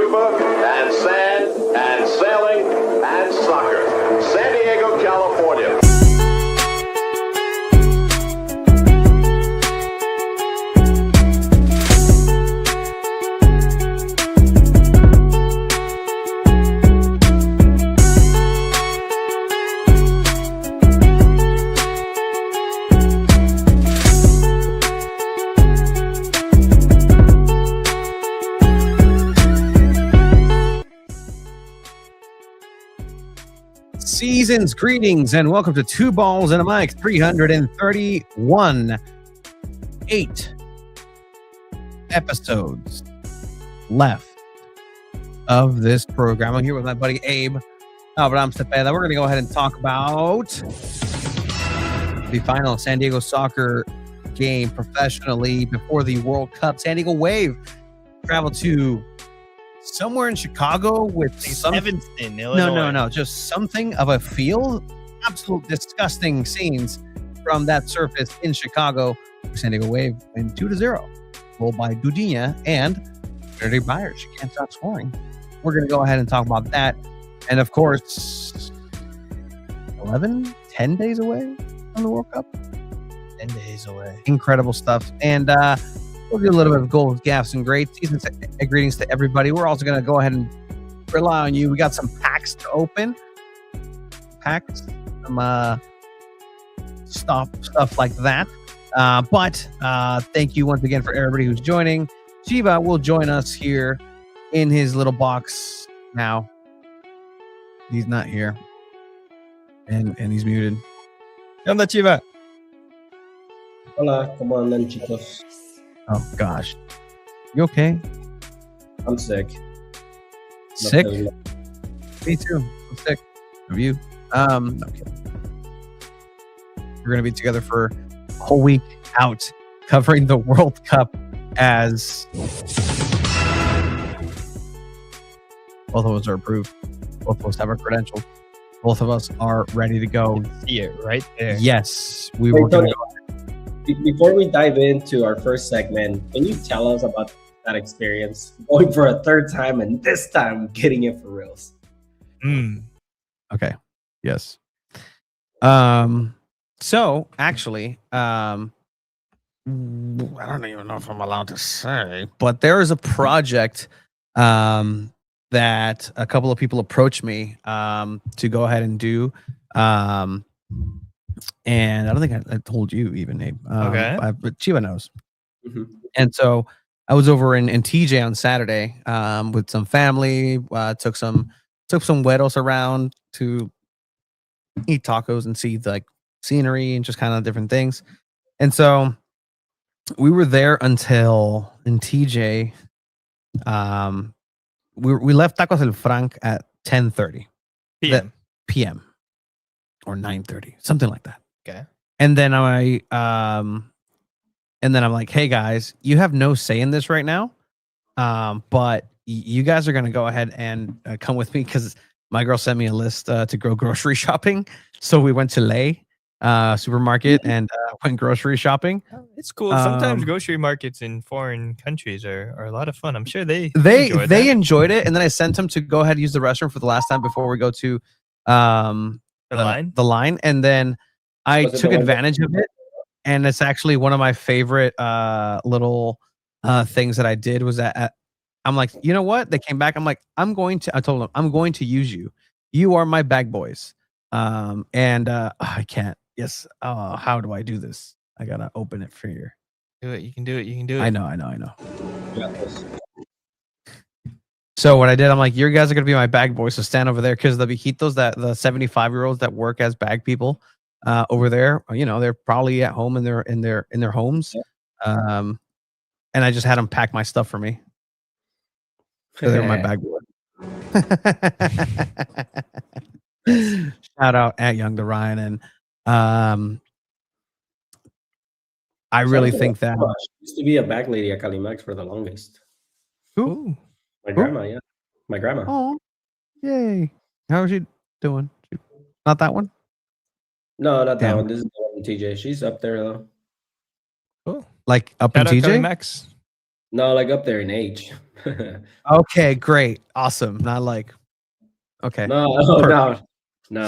scuba and sand and sailing and soccer. San Diego, California. Season's greetings and welcome to Two Balls and a Mic 331. 8 episodes left of this program. I'm here with my buddy Abe. But I'm Cepeda. We're going to go ahead and talk about the final San Diego soccer game professionally before the World Cup. San Diego Wave traveled to somewhere in Chicago with some Evanston, Illinois. No, just something of a field. Absolute disgusting scenes from that surface in Chicago. San Diego Wave win 2-0, goal by Dudinha and Dirty Byers. She can't stop scoring. We're going to go ahead and talk about that, and of course, 10 days away from the World Cup. 10 days away. Incredible stuff, and we'll do a little bit of goals, gaffes, and greats. Season greetings to everybody. We're also going to go ahead and rely on you. We got some packs to open. Packs, some stuff like that. But thank you once again for everybody who's joining. Chiva will join us here in his little box now. He's not here. And he's muted. ¿Qué onda, Chiva? Hola, ¿cómo andan, chicos? Oh, gosh. You okay? I'm sick. Sick? Me too. I'm sick. Of you? No kidding. We're going to be together for a whole week out covering the World Cup as both of us are approved. Both of us have our credentials. Both of us are ready to go. See it right there. Yes, we Wait, were going to Tony, before we dive into our first segment, can you tell us about that experience going for a third time and this time getting it for reals? Okay. Yes. So actually, I don't even know if I'm allowed to say, but there is a project that a couple of people approached me to go ahead and do. And I don't think I told you even, Abe. Okay. But Chiva knows. Mm-hmm. And so I was over in TJ on Saturday with some family. Took some güeros around to eat tacos and see like scenery and just kind of different things. And so we were there until in TJ. We left Tacos El Frank at 10:30 p.m. or 9:30, something like that. Okay. And then I'm like, hey guys, you have no say in this right now. But you guys are going to go ahead and come with me because my girl sent me a list to go grocery shopping. So we went to Lay supermarket and went grocery shopping. It's cool. Sometimes grocery markets in foreign countries are a lot of fun. I'm sure they enjoyed it. And then I sent them to go ahead and use the restroom for the last time before we go to the line. And then I took advantage of it. And it's actually one of my favorite little things that I did was that I'm like, you know what? They came back. I'm like, I told them, I'm going to use you. You are my bag boys. I can't. Yes. How do I do this? I got to open it for you. Do it. You can do it. You can do it. I know. Yeah. So what I did, I'm like, you guys are going to be my bag boys. So stand over there because the viejitos, the 75-year-olds that work as bag people over there, they're probably at home in their homes. Yeah. And I just had them pack my stuff for me. So they were my bag boy. Shout out at Young to Ryan. And I really think that used to be a bag lady at Calimax for the longest. Who? My grandma, yeah. My grandma. Oh, yay. How is she doing? Not that one? No, not that Damn. one. This is the one from TJ. She's up there though. Cool. Like up Shout in out TJ? Max. No, like up there in age. Okay, great, awesome. Not like okay. No, Perfect. no.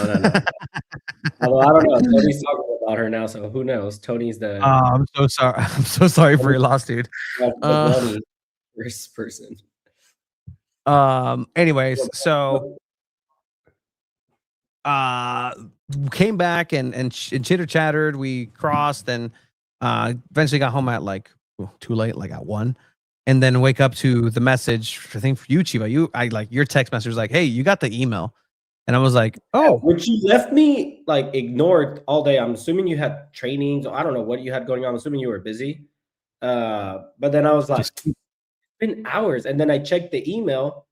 Although I don't know, Tony's talking about her now, so who knows? Tony's the I'm so sorry. I'm so sorry for your loss, dude. brony first person. Anyways, so came back and chitter chattered. We crossed and eventually got home at like too late, like at 1. And then wake up to the message, I think for you, Chiba. I like your text message was like, hey, you got the email. And I was like, oh, Which you left me like ignored all day. I'm assuming you had trainings. I don't know what you had going on. I'm assuming you were busy. But then I was like, just it's been hours. And then I checked the email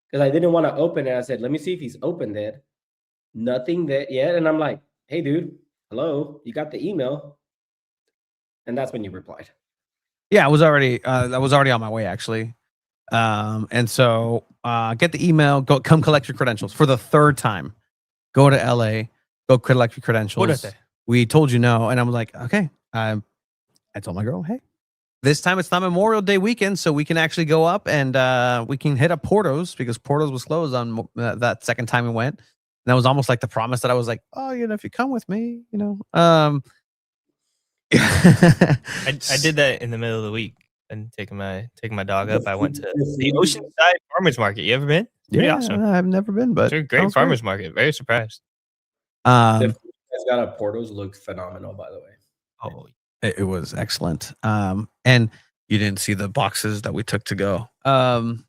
because I didn't want to open it. I said, let me see if he's opened it. Nothing there yet. And I'm like, hey, dude, hello, you got the email. And that's when you replied. yeah, I was already on my way actually. And so get the email, come collect your credentials for the 3rd time. Go to LA, go collect your credentials. What are they? We told you no. And I'm like, okay. I told my girl, hey, this time it's not Memorial Day weekend, so we can actually go up and we can hit up Porto's because Porto's was closed on that second time we went. And that was almost like the promise that I was like, oh, if you come with me, I did that in the middle of the week and taking my dog up. I went to the Oceanside Farmers Market. You ever been? Pretty awesome. I've never been, but It's a great farmers market. Very surprised. The food you guys got at Porto's looked phenomenal, by the way. Oh, it was excellent. And you didn't see the boxes that we took to go. Of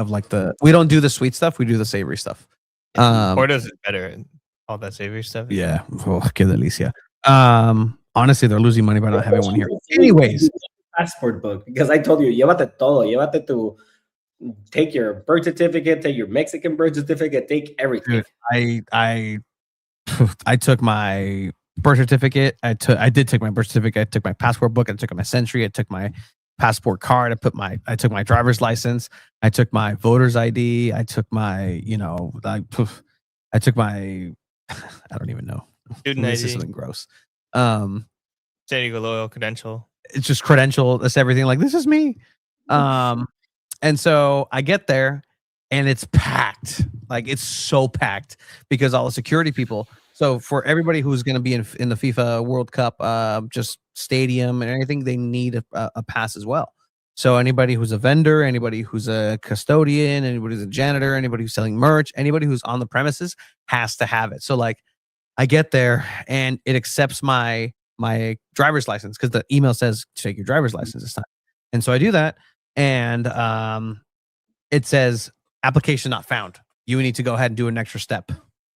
like we don't do the sweet stuff, we do the savory stuff. Porto's is better and all that savory stuff. Yeah. Oh, que delicia. Honestly, they're losing money by not having one here. Anyways, passport book because I told you, llévate todo, llévate to take your birth certificate, take your Mexican birth certificate, take everything. Dude, I took my birth certificate. I did take my birth certificate. I took my passport book. I took my Century. I took my passport card. I took my driver's license. I took my voter's ID. I took my, I took my, I don't even know. Student This ID. is something gross. SanDiego loyal credential. It's just credential. That's everything. Like, this is me. And so I get there and it's packed. Like, it's so packed because all the security people. So for everybody who's going to be in the FIFA World Cup, just stadium and anything, they need a pass as well. So anybody who's a vendor, anybody who's a custodian, anybody who's a janitor, anybody who's selling merch, anybody who's on the premises has to have it. So like, I get there and it accepts my driver's license because the email says take your driver's license this time. And so I do that, and it says application not found. You need to go ahead and do an extra step.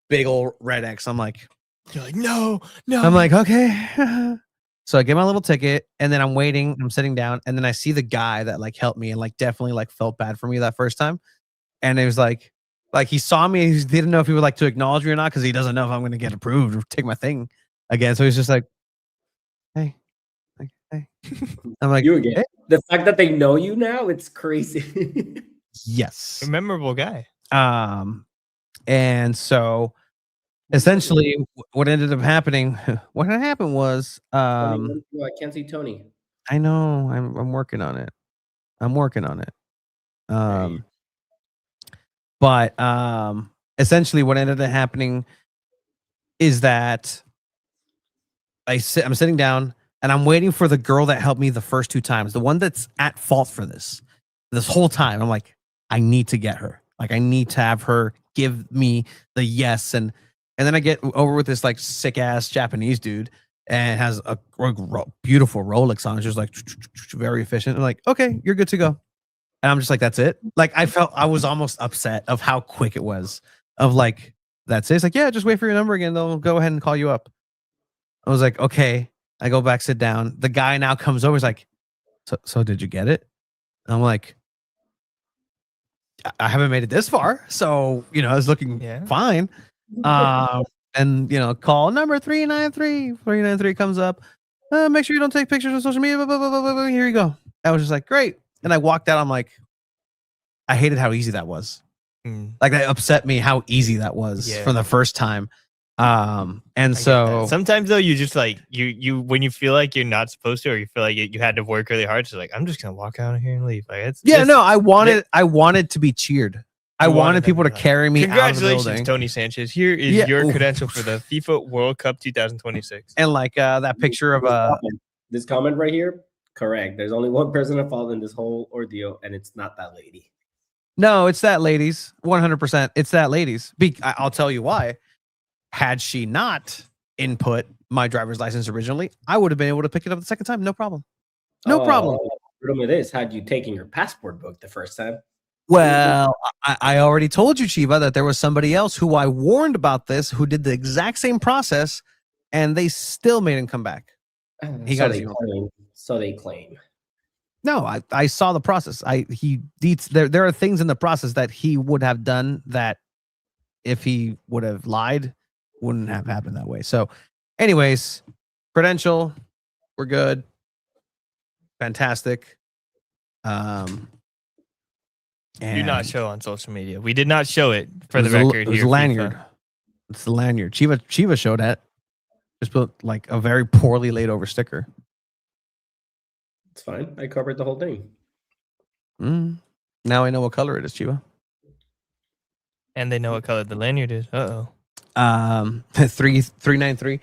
Big old red X. I'm like, you're like, no. I'm like, okay. So I get my little ticket, and then I'm waiting. I'm sitting down, and then I see the guy that like helped me and like definitely like felt bad for me that first time. And it was like he saw me. He didn't know if he would like to acknowledge me or not because he doesn't know if I'm going to get approved or take my thing again. So he's just like, hey. I'm like, you again. Hey. The fact that they know you now, it's crazy. Yes. A memorable guy. And so essentially what ended up happening, what had happened was, I can't see Tony. I know I'm working on it. But essentially what ended up happening is that I'm sitting down and I'm waiting for the girl that helped me the first 2 times, the one that's at fault for this whole time. I'm like, I need to get her. Like, I need to have her give me the yes. And then I get over with this like sick ass Japanese dude and has a beautiful Rolex on. It's just like very efficient. I'm like, okay, you're good to go. And I'm just like, that's it. Like, I was almost upset of how quick it was. Of like, that's it. It's like, yeah, just wait for your number again. They'll go ahead and call you up. I was like, okay. I go back, sit down. The guy now comes over. He's like, so did you get it? And I'm like, I haven't made it this far. So, it's looking fine. And, call number 393. 393 comes up. Make sure you don't take pictures on social media. Blah, blah, blah, blah, blah. Here you go. I was just like, great. And I walked out. I'm like, I hated how easy that was. Like, that upset me how easy that was from the first time. And so sometimes though, you just like you when you feel like you're not supposed to, or you feel like you had to work really hard, so like I'm just gonna walk out of here and leave. Like I wanted to be cheered. I wanted people to carry me out of the Congratulations, building. Tony Sanchez. Here is your credential for the FIFA World Cup 2026. And like that picture of this comment right here, correct. There's only one person involved in this whole ordeal, and it's not that lady. No, it's that lady's 100%. It's that lady's. I'll tell you why. Had she not input my driver's license originally, I would have been able to pick it up the second time. No problem. No problem. Problem is, had you taken your passport book the first time? Well, I already told you, Chiva, that there was somebody else who I warned about this, who did the exact same process, and they still made him come back. He got his so they claim. No, I saw the process. There are things in the process that he would have done that if he would have lied, wouldn't have happened that way. So, anyways, credential, we're good. Fantastic. And do not show on social media. We did not show it for the record. It was a lanyard. It's the lanyard. Chiva showed that. Just put like a very poorly laid over sticker. It's fine. I covered the whole thing. Now I know what color it is, Chiva. And they know what color the lanyard is. 393.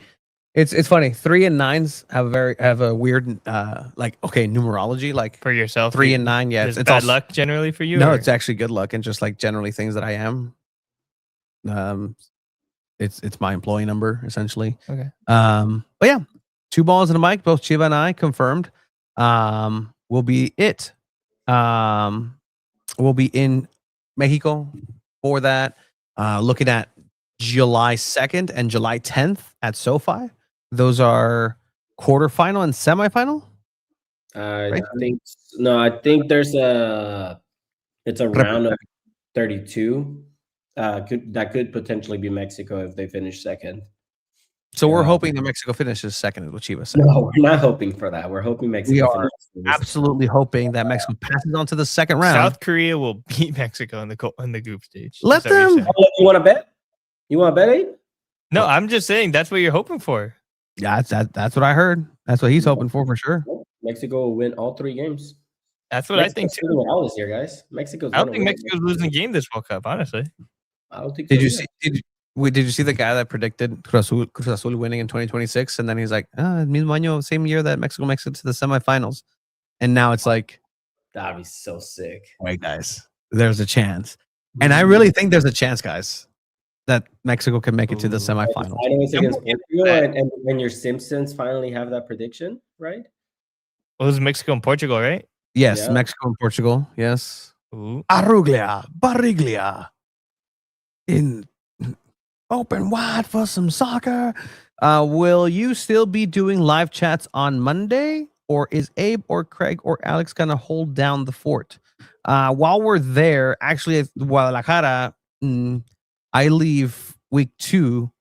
It's funny. 3 and 9s have a weird numerology, like for yourself. 3 and 9, yeah. It's bad luck generally for you. No, it's actually good luck and just like generally things that I am. It's my employee number essentially. Okay. But yeah, 2 balls and a mic. Both Chiva and I confirmed. Will be it. We'll be in Mexico for that. Looking at July 2nd and July 10th at SoFi. Those are quarterfinal and semifinal. I think there's it's a round of 32. That could potentially be Mexico if they finish second. So we're hoping that Mexico finishes second, is what Chiva said. No, we're not hoping for that. We're hoping Mexico. We are absolutely hoping that Mexico passes on to the second round. South Korea will beat Mexico in the group stage. Let them. You want to bet? You want to bet, Abe? No, I'm just saying that's what you're hoping for. Yeah, that's what I heard. That's what he's hoping for sure. Mexico will win all 3 games. That's what I think too. All this year, guys. I don't think Mexico's losing a game this World Cup, honestly. I don't think. Did you see the guy that predicted Cruz Azul winning in 2026? And then he's like, mismo año, same year that Mexico makes it to the semifinals. And now it's like, that'd be so sick. Wait, guys, there's a chance. And I really think there's a chance, guys, that Mexico can make it to the semifinals. And your Simpsons finally have that prediction, right? Well, it was Mexico and Portugal, right? Yes, yeah. Mexico and Portugal. Yes. Ooh. Aruglia, Barriglia. In open wide for some soccer. Will you still be doing live chats on Monday? Or is Abe or Craig or Alex going to hold down the fort? While we're there, actually, at Guadalajara, I leave week 2.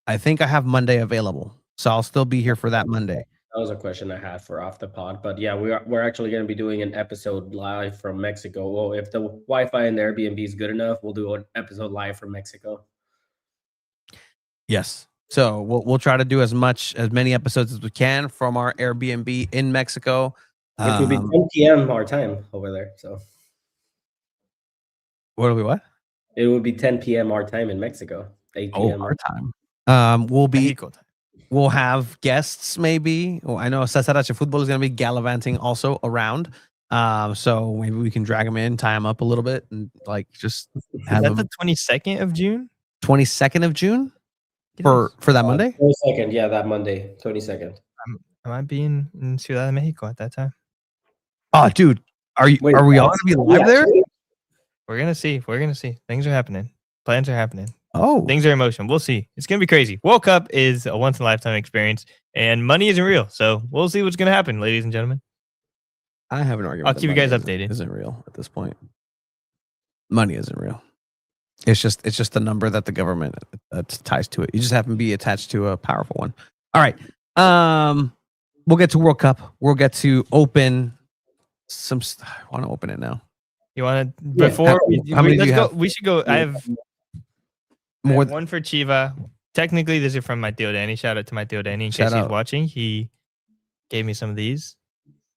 I think I have Monday available. So I'll still be here for that Monday. That was a question I had for Off the Pod. But yeah, we're actually going to be doing an episode live from Mexico. Well, if the Wi-Fi in the Airbnb is good enough, we'll do an episode live from Mexico. Yes. So we'll try to do as many episodes as we can from our Airbnb in Mexico. It will be 10 p.m. our time over there. So what? It will be 10 p.m. our time in Mexico. 8 p.m. our time. We'll have guests maybe. Well, I know SanDiego.Futbol is going to be gallivanting also around. So maybe we can drag them in, tie them up a little bit, and like just have them. Is that the 22nd of June? 22nd of June for that Monday? 22nd, yeah, that Monday, 22nd. I might be in Ciudad de Mexico at that time. Oh, dude, are we all going to be live there? We're gonna see. Things are happening. Plans are happening. Oh, things are in motion. We'll see. It's gonna be crazy. World Cup is a once in a lifetime experience, and money isn't real. So we'll see what's gonna happen, ladies and gentlemen. I have an argument. I'll keep you guys updated. Isn't real at this point. Money isn't real. It's just the number that the government ties to it. You just happen to be attached to a powerful one. All right. We'll get to World Cup. We'll get to open some. I want to open it now. You want to before? How many do you have? We should go. I have More one for Chiva. Technically, this is from my Tio Danny. Shout out to my Tio Danny in Shout case he's out. watching. He gave me some of these.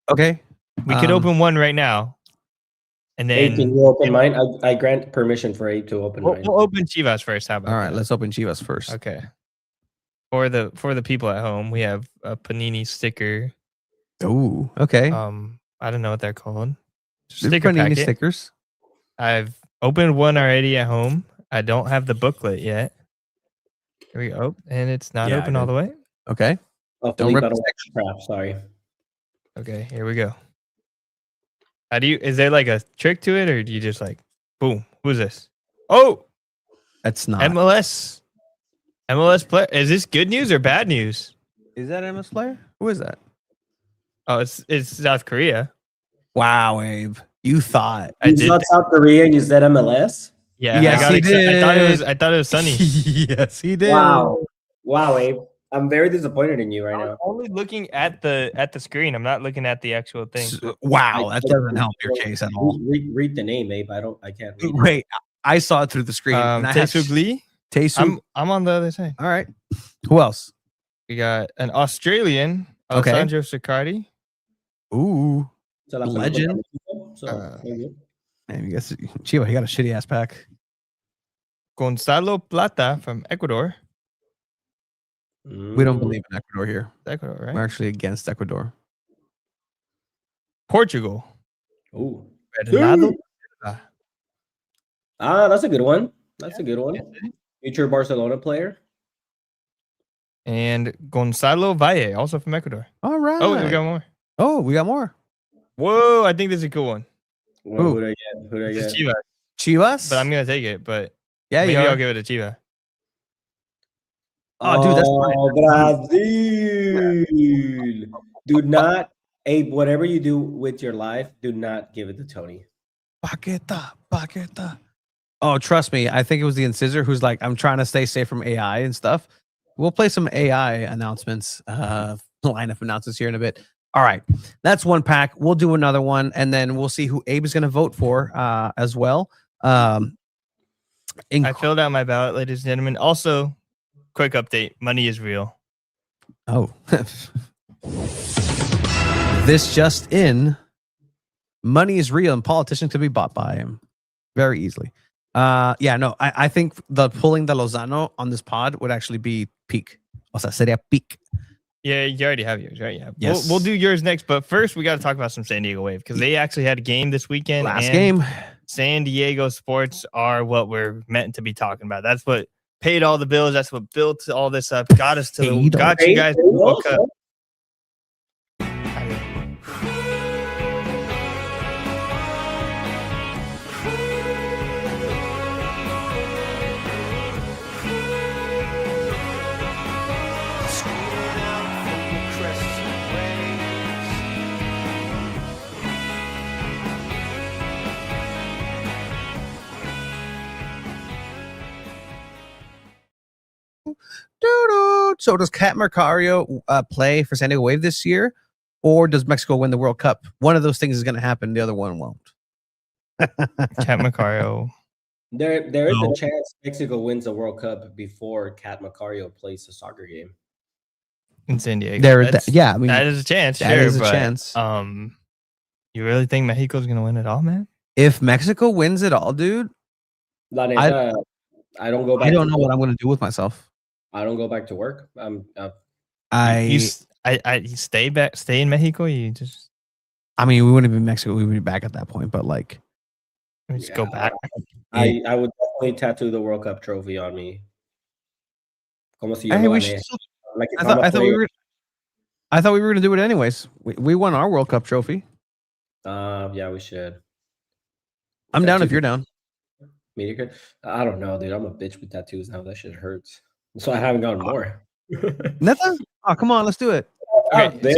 Okay. We could open one right now. And Abe, can then you open mine? I grant permission for Abe to open mine. we'll open Chivas first. How about All right, that? let's open Chivas first. Okay. For the people at home, we have a Panini sticker. Ooh, okay. I don't know what they're called. They're Sticker Panini packet. stickers. I've opened one already at home. I don't have the booklet yet. Here we go. And it's not Yeah, open all the way. Okay. Oh, Don't Philippe, rip I don't the want crap. Sorry. Okay, here we go. How do you? Is there like a trick to it, or do you just like, boom? Who's this? Oh, That's not. MLS player. Is this good news or bad news? Is that MS player? Who is that? Oh, it's South Korea. Wow, Abe. You thought. I You did. saw South Korea and you said MLS? Yeah, Yes, I got he excited. did. I thought it was Sunny. Yes, he did. Wow, Abe. I'm very disappointed in you right I'm now. only looking at the screen. I'm not looking at the actual thing. Wow, that doesn't help your case at all. Read the name, Abe. I can't read it. Wait, I saw it through the screen. and I have Taesuk Taesuk. I'm on the other side. All right. Who else? We got an Australian, Okay. Alessandro Siccardi. Ooh, So la Legend. película, so, maybe. man, you guess Chiva, he got a shitty ass pack. Gonzalo Plata from Ecuador. We don't believe in Ecuador here. Ecuador, right? We're actually against Ecuador. Portugal. Ooh. Bernardo. That's a good one. That's a good one. Future Barcelona player. And Gonzalo Valle, also from Ecuador. All right. Oh, we got more. Oh, we got more. Whoa, I think this is a cool one. Well, who did I get? Who did I This is get? Chivas, Chivas? but I'm gonna take it. But yeah, maybe you I'll are. give it to Chivas. Oh, dude, that's Brazil. Do not, Abe, whatever you do with your life, do not give it to Tony. Paqueta. Oh, trust me. I think it was the incisor who's like, I'm trying to stay safe from AI and stuff. We'll play some AI announcements, lineup announcements here in a bit. All right. That's one pack. We'll do another one, and then we'll see who Abe is going to vote for as well. I filled out my ballot, ladies and gentlemen. Also, quick update. Money is real. Oh. This just in. Money is real, and politicians can be bought by him very easily. I think the pulling the Lozano on this pod would actually be peak. O sea, sería peak. Yeah, you already have yours, right? Yeah. Yes. We'll do yours next, but first we got to talk about some San Diego Wave because they actually had a game this weekend. Last and game. San Diego sports are what we're meant to be talking about. That's what paid all the bills. That's what built all this up. Got us to got you guys to the World Cup. So does Cat Mercario play for San Diego Wave this year, or does Mexico win the World Cup? One of those things is going to happen. The other one won't. Cat Macario. There is a chance Mexico wins the World Cup before Cat Macario plays the soccer game In San Diego. That is a chance. That is a chance. You really think Mexico's going to win it all, man? If Mexico wins it all, dude, La neta, I don't go back. I don't know what I'm going to do with myself. I don't go back to work. You stay in Mexico. You just. I mean, we wouldn't be in Mexico. We would be back at that point. But like, just go back. I would definitely tattoo the World Cup trophy on me. Como si yo hey, lo we gané. should, Like if I I'm a thought we player. were. I thought we were going to do it anyways. We won our World Cup trophy. Yeah, we should. I'm down if you're down. I don't know, dude. I'm a bitch with tattoos now. That shit hurts. So I haven't gotten more. Nothing? Oh, come on, let's do it. Okay,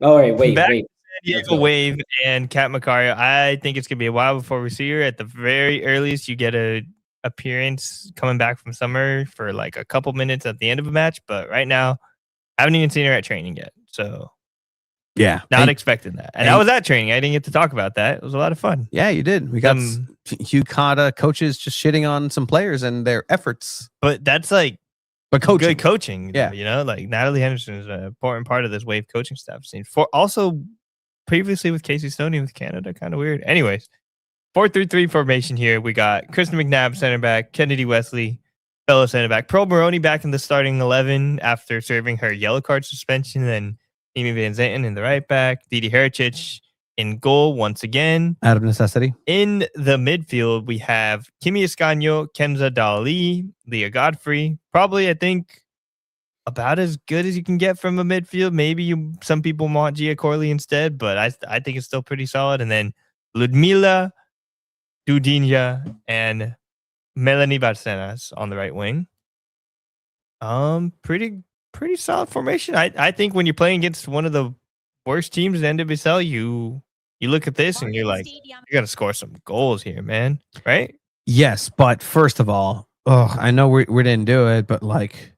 All right, wait. San Diego Wave and Cat Macario. I think it's gonna be a while before we see her. At the very earliest, you get a appearance coming back from summer for like a couple minutes at the end of a match. But right now, I haven't even seen her at training yet. So Yeah. Not expecting that. And I was at training. I didn't get to talk about that. It was a lot of fun. Yeah, you did. We got Yukata coaches just shitting on some players and their efforts. But that's like coaching. Good coaching. Yeah. You know, like Natalie Henderson is an important part of this Wave coaching staff scene. For also previously with Casey Stoney with Canada. Kind of weird. Anyways, 4-3-3 formation here. We got Kristen McNabb, center back, Kennedy Wesley, fellow center back, Pearl Maroney back in the starting 11 after serving her yellow card suspension. Then Amy Van Zanten in the right back, Didi Hericic in goal once again. Out of necessity. In the midfield, we have Kimi Escanio, Kenza Dali, Leah Godfrey. Probably, I think, about as good as you can get from a midfield. Maybe some people want Gia Corley instead, but I think it's still pretty solid. And then Ludmila Dudinja and Melanie Barcenas on the right wing. Pretty solid formation. I think when you're playing against one of the worst teams in NWSL, you look at this and you're like, you're gonna score some goals here, man. Right? Yes, but first of all, I know we didn't do it, but like,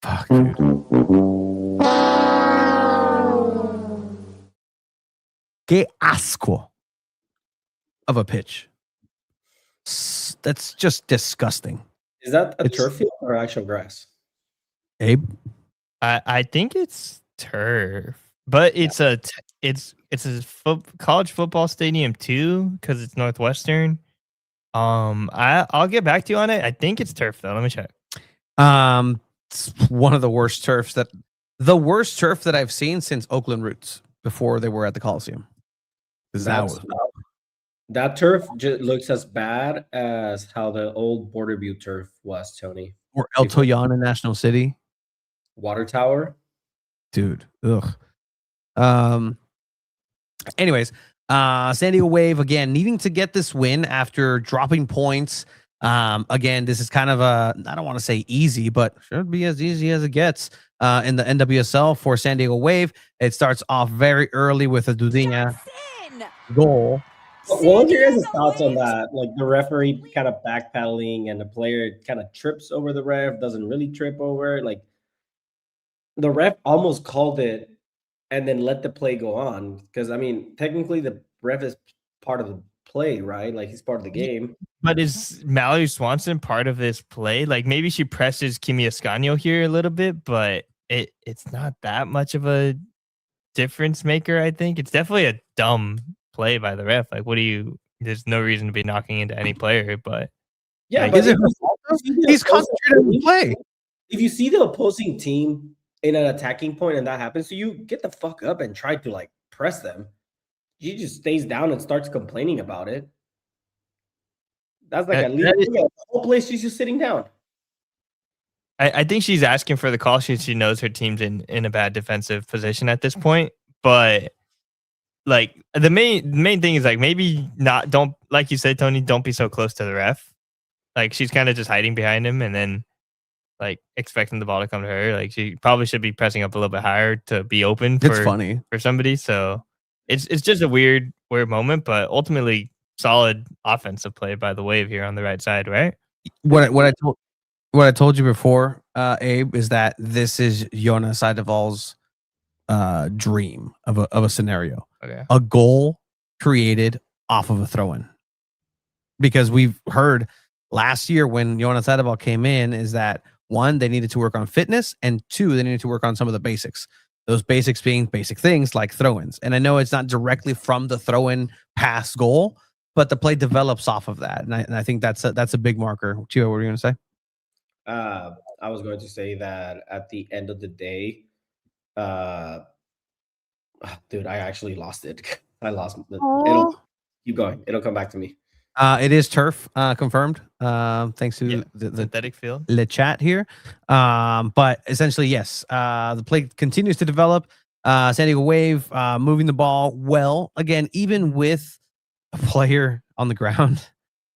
fuck, dude. Que asco of a pitch. That's just disgusting. Is that a turf field or actual grass? Abe? I think it's turf, but it's a college football stadium too because it's Northwestern. I'll get back to you on it. I think it's turf though. Let me check. It's one of the worst turf that I've seen since Oakland Roots before they were at the Coliseum. That turf just looks as bad as how the old Border View turf was, Tony. Or El Toyan in National City. Water Tower. Dude. Ugh. Anyways, San Diego Wave, again, needing to get this win after dropping points. Again, this is kind of I don't want to say easy, but should be as easy as it gets in the NWSL for San Diego Wave. It starts off very early with a Dudinha goal. What are your guys' thoughts on that? Like the referee kind of backpedaling and the player kind of trips over the ref, doesn't really trip over it. Like the ref almost called it and then let the play go on. Because, I mean, technically the ref is part of the play, right? Like he's part of the game. But is Mallory Swanson part of this play? Like maybe she presses Kimi Escanio here a little bit, but it's not that much of a difference maker, I think. It's definitely a dumb play by the ref. Like, there's no reason to be knocking into any player, but yeah, like, but he's concentrated on the play. If you see the opposing team in an attacking point and that happens to you, get the fuck up and try to like press them. He just stays down and starts complaining about it. That's like at least the whole place she's just sitting down. I think she's asking for the call. She knows her team's in a bad defensive position at this point, but like the main thing is like maybe don't like you said, Tony, don't be so close to the ref. Like she's kind of just hiding behind him and then like expecting the ball to come to her. Like she probably should be pressing up a little bit higher to be open for somebody. So it's just a weird moment, but ultimately solid offensive play by the Wave here on the right side, right? What I told you before, Abe, is that this is Jonas Eidevall's dream of a scenario. Okay. A goal created off of a throw-in. Because we've heard last year when Jonas Eidevall came in is that one, they needed to work on fitness, and two, they needed to work on some of the basics. Those basics being basic things like throw-ins. And I know it's not directly from the throw-in pass goal, but the play develops off of that. And I think that's a big marker. Chio, what were you going to say? I was going to say that at the end of the day, dude, I actually lost it. I lost it. It'll keep going. It'll come back to me. It is turf, confirmed. Thanks to the synthetic field, the chat here. But essentially, yes. The play continues to develop. San Diego Wave moving the ball well. Again, even with a player on the ground,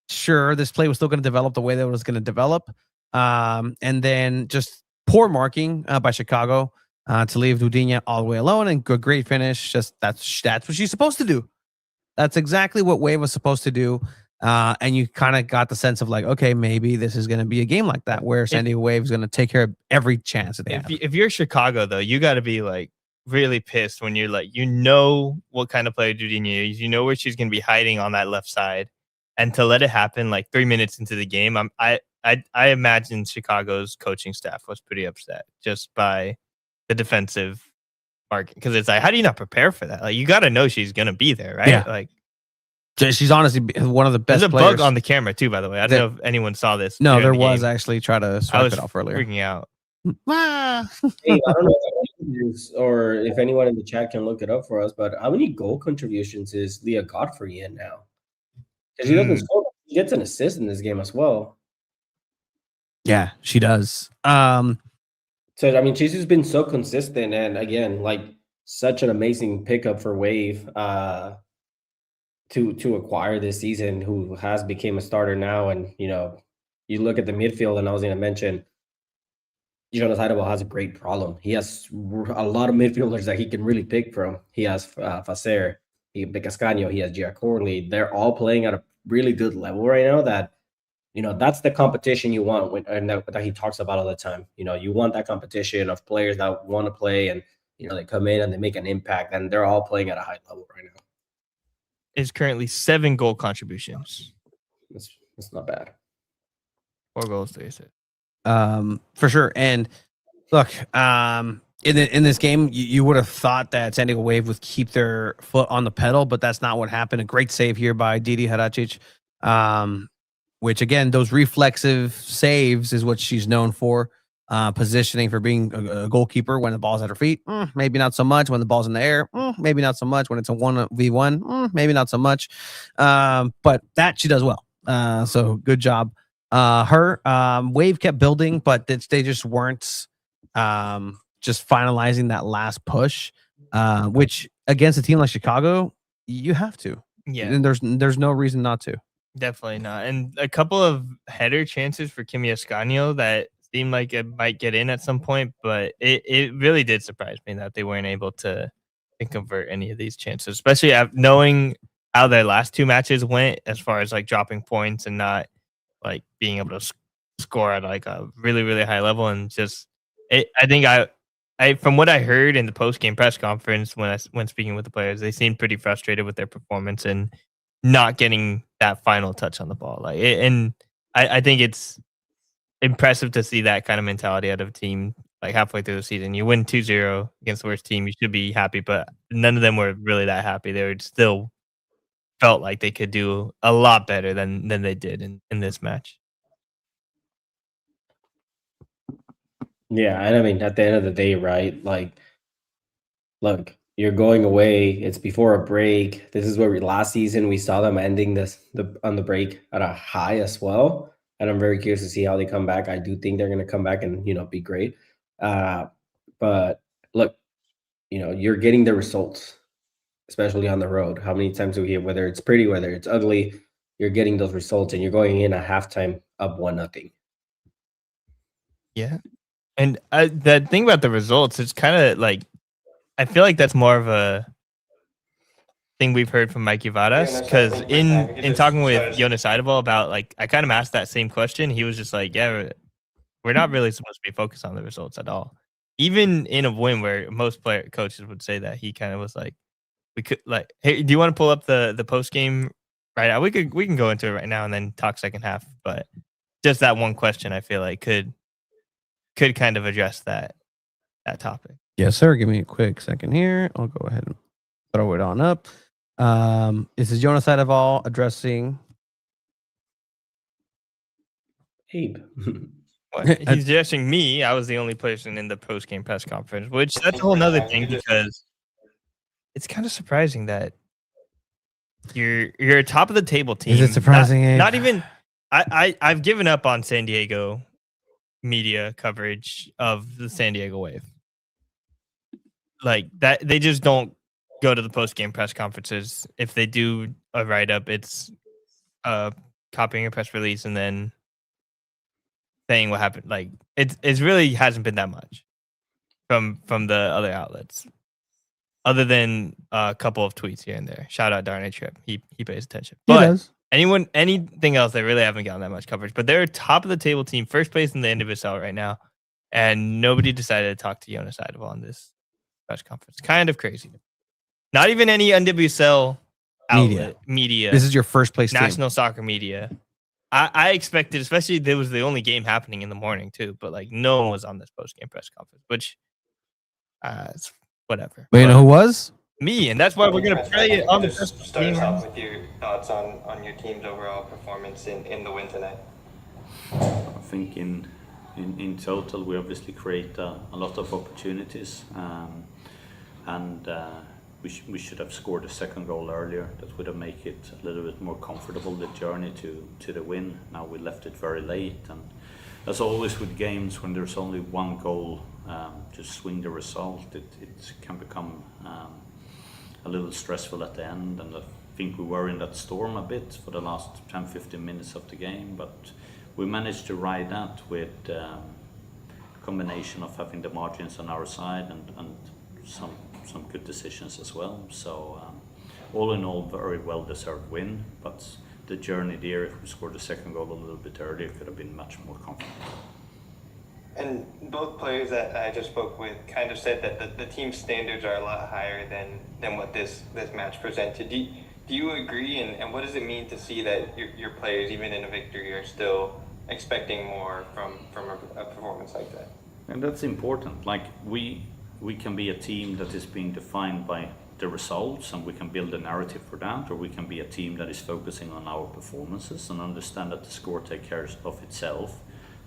sure, this play was still going to develop the way that it was going to develop. And then just poor marking by Chicago to leave Dudinha all the way alone, and great finish. Just that's what she's supposed to do. That's exactly what Wave was supposed to do. And you kind of got the sense of like, okay, maybe this is going to be a game like that where San Diego Wave is going to take care of every chance that they have. If you're Chicago, though, you got to be like really pissed when you're like, you know what kind of player Jorginho is, you know where she's going to be hiding on that left side, and to let it happen like 3 minutes into the game, I imagine Chicago's coaching staff was pretty upset just by the defensive marking, because it's like, how do you not prepare for that? Like, you got to know she's going to be there, right? Yeah. Like, she's honestly one of the best there's a players. bug on the camera too, by the way. I don't know if anyone saw this. No, there the was game. actually. Try to I swipe was it off earlier. freaking out. Hey, I don't know or if anyone in the chat can look it up for us, but how many goal contributions is Leah Godfrey in now? Because she doesn't score, she gets an assist in this game as well. Yeah, she does. So I mean, she's just been so consistent, and again, like such an amazing pickup for Wave to acquire this season. Who has became a starter now, and you know, you look at the midfield, and I was going to mention, Jonas Eidevall has a great problem. He has a lot of midfielders that he can really pick from. He has Facer, Becascano, he has Gia Corley. They're all playing at a really good level right now. That, you know, that's the competition you want, and that he talks about all the time. You know, you want that competition of players that want to play, and you know, they come in and they make an impact, and they're all playing at a high level right now. Is currently 7 goal contributions. That's not bad. 4 goals, 3 assists. For sure. And look, in this game, you would have thought that San Diego Wave would keep their foot on the pedal, but that's not what happened. A great save here by Didi Haracic, which again, those reflexive saves is what she's known for. Positioning, for being a goalkeeper when the ball's at her feet, maybe not so much. When the ball's in the air, maybe not so much. When it's a 1v1, maybe not so much. But that she does well. So good job. Wave kept building, but they just weren't just finalizing that last push, which against a team like Chicago, you have to. Yeah. And there's no reason not to. Definitely not. And a couple of header chances for Kimi Ascanio that seemed like it might get in at some point, but it really did surprise me that they weren't able to convert any of these chances, especially knowing how their last 2 matches went as far as like dropping points and not like being able to score at like a really, really high level. And just, I think I from what I heard in the post-game press conference when speaking with the players, they seemed pretty frustrated with their performance and not getting that final touch on the ball. Like, and I think it's impressive to see that kind of mentality out of a team like halfway through the season. You win 2-0 against the worst team, you should be happy, but none of them were really that happy. They were still felt like they could do a lot better than they did in this match. Yeah, and I mean, at the end of the day, right? Like, look, you're going away. It's before a break. This is where last season we saw them ending on the break at a high as well. And I'm very curious to see how they come back. I do think they're going to come back and, you know, be great. But look, you know, you're getting the results, especially on the road. How many times do we hear, whether it's pretty, whether it's ugly, you're getting those results, and you're going in at halftime up 1-0. Yeah. And the thing about the results, it's kind of like, I feel like that's more of a thing we've heard from Mikey Varas, because in talking with Jonas Eidevall about, like, I kind of asked that same question. He was just like, yeah, we're not really supposed to be focused on the results at all. Even in a win where most coaches would say that, he kind of was like, we could, like, hey, do you want to pull up the post game right now? We can go into it right now and then talk second half. But just that one question, I feel like could kind of address that topic. Yes, sir. Give me a quick second here. I'll go ahead and throw it on up. This is Jonas Eidevall addressing. Abe. He's addressing me. I was the only person in the post game press conference, which that's a whole nother thing, because it's kind of surprising that you're a top of the table team. Is it surprising? Not even. I've given up on San Diego media coverage of the San Diego Wave. Like that, they just don't go to the post game press conferences. If they do a write up, it's copying a press release and then saying what happened. Like it really hasn't been that much from the other outlets, other than a couple of tweets here and there. Shout out Darnay Tripp. He pays attention. But anything else, they really haven't gotten that much coverage. But they're a top of the table team, first place in the NWSL right now, and nobody decided to talk to Jonas Eidevall on this press conference. Kind of crazy. Not even any NWSL outlet, media. This is your first place national team. Soccer media. I expected, especially there was the only game happening in the morning too, but like no one was on this post-game press conference, which it's whatever. But you know who was? Me, and that's why we're gonna play it on the Just start us off with your thoughts on your team's overall performance in the win tonight. I think in total we obviously create a lot of opportunities, and we should have scored a second goal earlier. That would have made it a little bit more comfortable, the journey to the win. Now we left it very late, and as always with games when there's only one goal to swing the result, it can become a little stressful at the end, and I think we were in that storm a bit for the last 10-15 minutes of the game, but we managed to ride that with a combination of having the margins on our side and some good decisions as well. So all in all, very well deserved win, but the journey there, if we scored the second goal a little bit earlier, could have been much more confident. And both players that I just spoke with kind of said that the team's standards are a lot higher than what this match presented. Do you agree? And what does it mean to see that your players, even in a victory, are still expecting more from a performance like that? And that's important. Like we can be a team that is being defined by the results, and we can build a narrative for that, or we can be a team that is focusing on our performances and understand that the score takes care of itself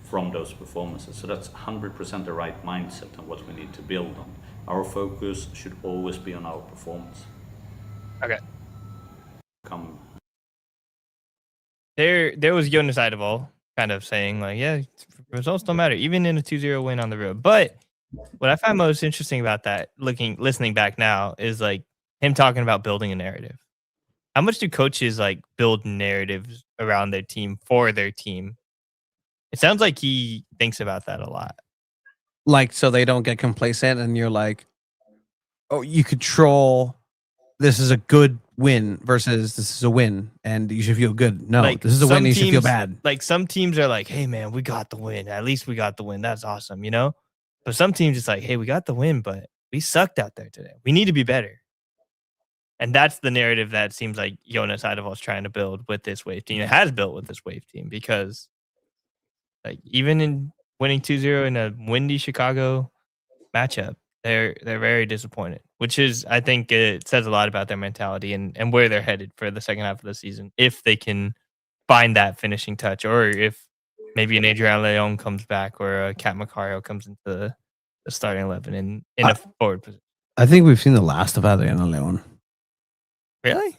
from those performances. So that's 100% the right mindset and what we need to build on. Our focus should always be on our performance. Okay. There was Jonas Eidevall kind of saying like, yeah, results don't matter, even in a 2-0 win on the road. But what I find most interesting about that, listening back now, is like him talking about building a narrative. How much do coaches like build narratives around their team for their team? It sounds like he thinks about that a lot. Like, so they don't get complacent and you're like, oh, you control, this is a good win versus this is a win and you should feel good. No, like this is a win and you should feel bad. Like some teams are like, hey man, we got the win. At least we got the win. That's awesome, you know? But some teams it's like, hey, we got the win, but we sucked out there today. We need to be better. And that's the narrative that seems like Jonas Eidevall is trying to build with this Wave team. It has built with this Wave team because like even in winning 2-0 in a windy Chicago matchup, they're very disappointed, which is, I think it says a lot about their mentality and where they're headed for the second half of the season. If they can find that finishing touch, or if maybe an Adriana Leon comes back or a Kat Macario comes into the starting 11 in a forward position. I think we've seen the last of Adriana Leon. Really?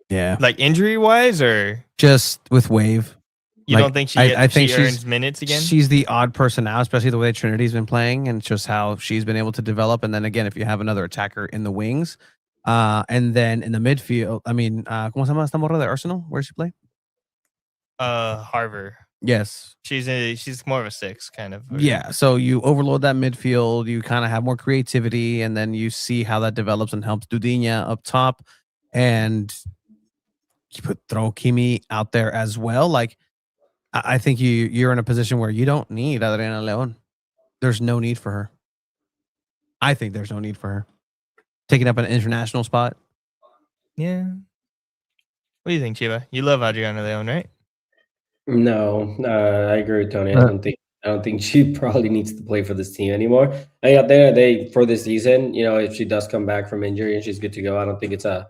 Yeah. Like injury wise, or just with Wave? You don't think I think she earns minutes again? She's the odd person out, especially the way Trinity's been playing and just how she's been able to develop. And then again, if you have another attacker in the wings, and then in the midfield, I mean, ¿cómo se llama esta morra de Arsenal? Where does she play? Harvard. Yes. She's more of a 6 kind of. Yeah. So you overload that midfield, you kind of have more creativity, and then you see how that develops and helps Dudiña up top, and you throw Kimi out there as well. Like, I think you're in a position where you don't need Adriana Leon. There's no need for her. I think there's no need for her. Taking up an international spot. Yeah. What do you think, Chiba? You love Adriana Leon, right? No, I agree with Tony. I don't think she probably needs to play for this team anymore. I mean, at the end of the day, for this season, you know, if she does come back from injury and she's good to go, I don't think it's a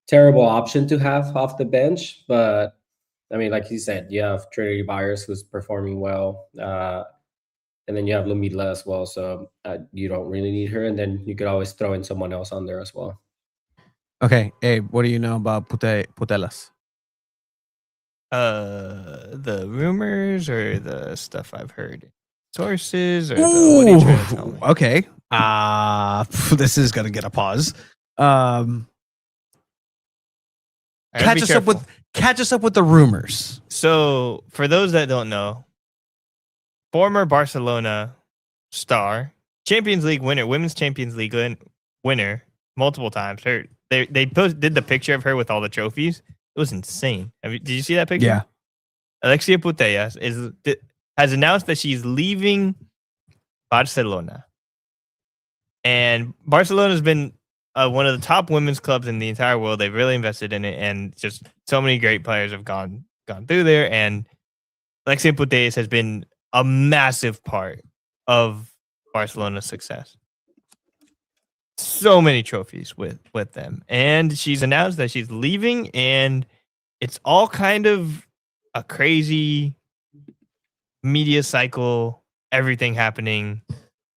terrible option to have off the bench. But I mean, like you said, you have Trinity Byers who's performing well, and then you have Lumidla as well. So you don't really need her, and then you could always throw in someone else on there as well. Okay, Abe, what do you know about Putelas? The rumors or the stuff I've heard, sources, or what are you trying to tell me? Okay, this is gonna get a pause. Catch us up with the rumors. So, for those that don't know, former Barcelona star, Champions League winner, Women's Champions League winner, multiple times. They did the picture of her with all the trophies. It was insane. Did you see that picture? Yeah. Alexia Putellas has announced that she's leaving Barcelona. And Barcelona's been one of the top women's clubs in the entire world. They've really invested in it, and just so many great players have gone through there. And Alexia Putellas has been a massive part of Barcelona's success. So many trophies with them, and she's announced that she's leaving, and it's all kind of a crazy media cycle. Everything happening.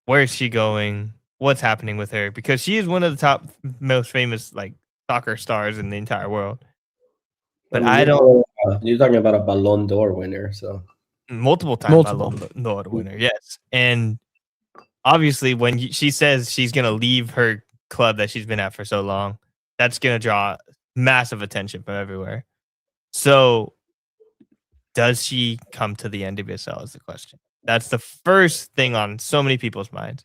Where is she going? What's happening with her? Because she is one of the top, most famous like soccer stars in the entire world. But I don't. You're talking about a Ballon d'Or winner, so multiple Ballon d'Or winner, yes. And obviously, when she says she's gonna leave her club that she's been at for so long, that's gonna draw massive attention from everywhere. So, does she come to the NWSL? Is the question. That's the first thing on so many people's minds.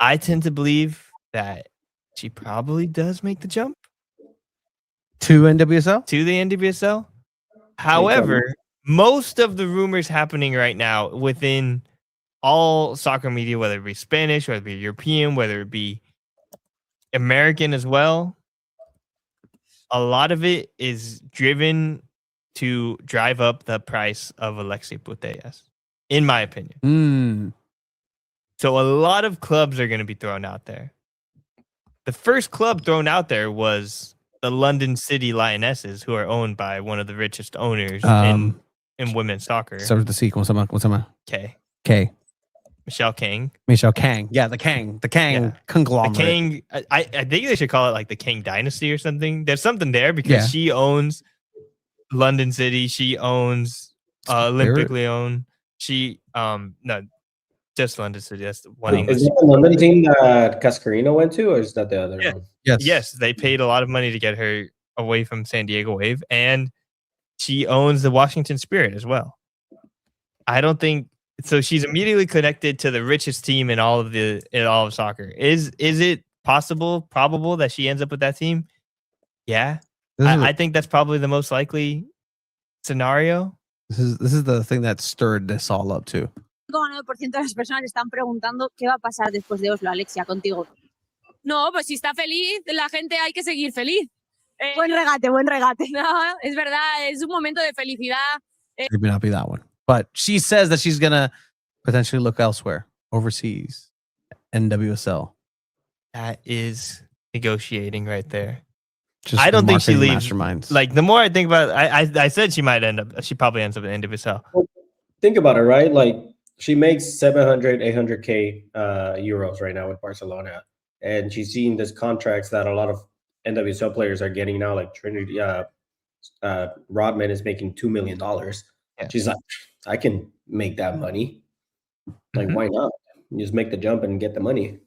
I tend to believe that she probably does make the jump to NWSL. To the NWSL. However, most of the rumors happening right now within all soccer media, whether it be Spanish, whether it be European, whether it be American as well, a lot of it is driven to drive up the price of Alexia Putellas, in my opinion. So a lot of clubs are going to be thrown out there. The first club thrown out there was the London City Lionesses, who are owned by one of the richest owners in women's soccer. So the sequel, what's K. Michelle Kang. Yeah, the Kang conglomerate. The Kang, I think they should call it like the Kang Dynasty or something. There's something there because she owns London City. She owns Olympic Lyon. She no, just London City. That's the one. Is that the London team that Cascarino went to, or is that the other one? Yes, they paid a lot of money to get her away from San Diego Wave, and she owns the Washington Spirit as well. I don't think so. She's immediately connected to the richest team in all of soccer. Is it probable that she ends up with that team? Yeah, I think that's probably the most likely scenario. This is the thing that stirred this all up too. 9% de las personas están preguntando qué va a pasar después de Oslo, Alexia, contigo. No, pues si está feliz, la gente hay que seguir feliz. Buen regate. No, es verdad, es un momento de felicidad. It may not be that one. But she says that she's going to potentially look elsewhere, overseas, NWSL. That is negotiating right there. Just I don't think she leaves. Masterminds. Like, the more I think about it, I said she probably ends up in NWSL. Think about it, right? Like, she makes 700, 800K euros right now with Barcelona. And she's seeing these contracts that a lot of NWSL players are getting now, like Trinity Rodman is making $2 million. Yeah. She's like, I can make that money. Like, why not? You just make the jump and get the money.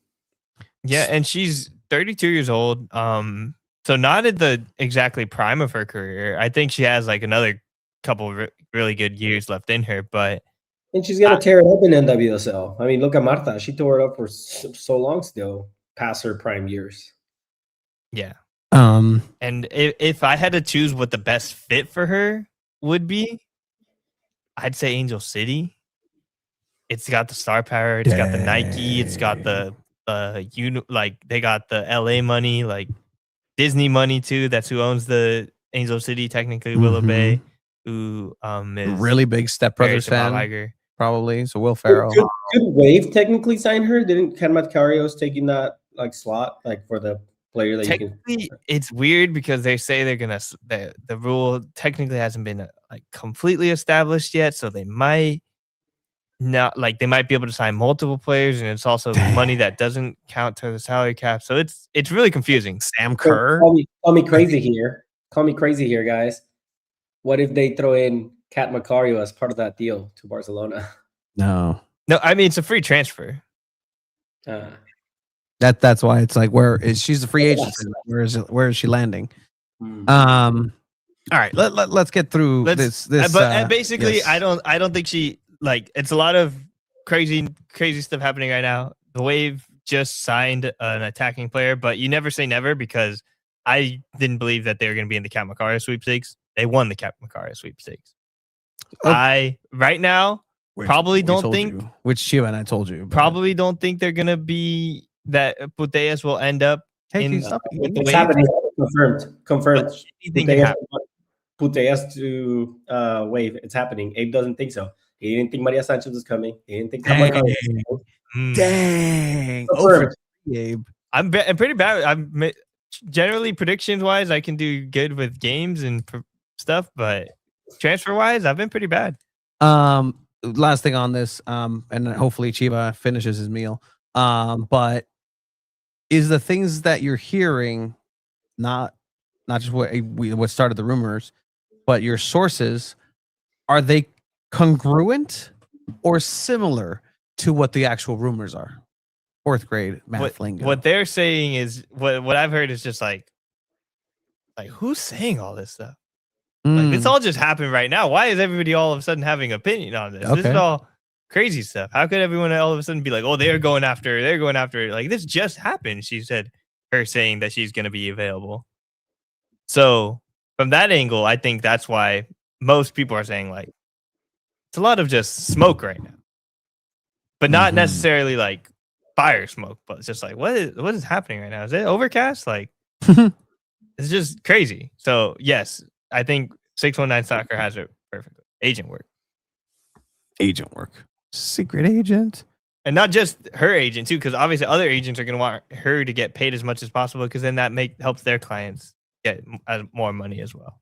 Yeah, and she's 32 years old. So not at the exactly prime of her career. I think she has like another couple really good years left in her, but and she's gonna tear it up in NWSL. I mean, look at Marta. She tore it up for so long still, past her prime years. Yeah. And if I had to choose what the best fit for her would be, I'd say Angel City. It's got the star power. It's got the Nike. It's got the they got the LA money, like Disney money too. That's who owns the Angel City, technically Willow Bay, who is really big Step Brothers fan, probably. So Will Ferrell. Could Wave technically sign her? Didn't Ken Macarios taking that like slot like for the player that technically, you can? It's weird because they say they're gonna. The rule technically hasn't been like completely established yet, so they might not like they might be able to sign multiple players, and it's also money that doesn't count to the salary cap. So it's really confusing. Sam Kerr, call me crazy here. Call me crazy here, guys. What if they throw in Kat Macario as part of that deal to Barcelona? No. I mean it's a free transfer. That's why it's like she's a free agent. Where is she landing? All right, let's get through this. But basically, yes. I don't think she like. It's a lot of crazy stuff happening right now. The Wave just signed an attacking player, but you never say never because I didn't believe that they were going to be in the Kat Macario sweepstakes. They won the Kat Macario sweepstakes. I right now probably don't think which Shiva and I told you. Probably don't think they're going to be that Putellas will end up in. It's happening. Confirmed. Anything can happen. Putellas to Wave. It's happening. Abe doesn't think so. He didn't think Maria Sanchez was coming. He didn't think Kamakawa was coming. Dang. Confirmed. Gabe. I'm pretty bad. I'm generally predictions wise, I can do good with games and stuff, but transfer wise, I've been pretty bad. Last thing on this, and hopefully Chiba finishes his meal. But is the things that you're hearing not just what started the rumors, but your sources, are they congruent or similar to what the actual rumors are? Fourth grade math lingo. What they're saying is what I've heard is just like who's saying all this stuff? Like this all just happened right now. Why is everybody all of a sudden having an opinion on this? Okay. This is all crazy stuff. How could everyone all of a sudden be like, oh, they're going after it? Like this just happened. She said her saying that she's going to be available. So from that angle, I think that's why most people are saying like it's a lot of just smoke right now, but not necessarily like fire smoke, but it's just like what is happening right now? Is it overcast? Like it's just crazy. So yes, I think 619 Soccer has it perfectly. Agent work, secret agent, and not just her agent too, because obviously other agents are going to want her to get paid as much as possible, because then that helps their clients get more money as well.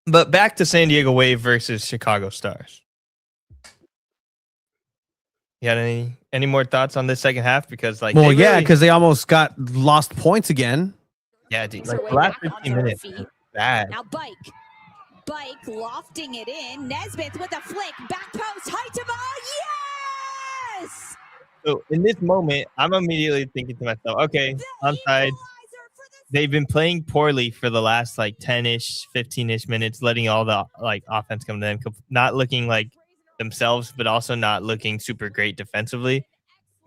But back to San Diego Wave versus Chicago Stars. You had any more thoughts on this second half? Because because they almost got lost points again. Yeah, dude. Like the last 15 minutes, bad. Now Bike lofting it in. Nesbitt with a flick, back post, Eidevall, yes! So in this moment, I'm immediately thinking to myself, okay, onside. They've been playing poorly for the last 10-ish, 15-ish minutes, letting all the offense come to them, not looking like themselves, but also not looking super great defensively.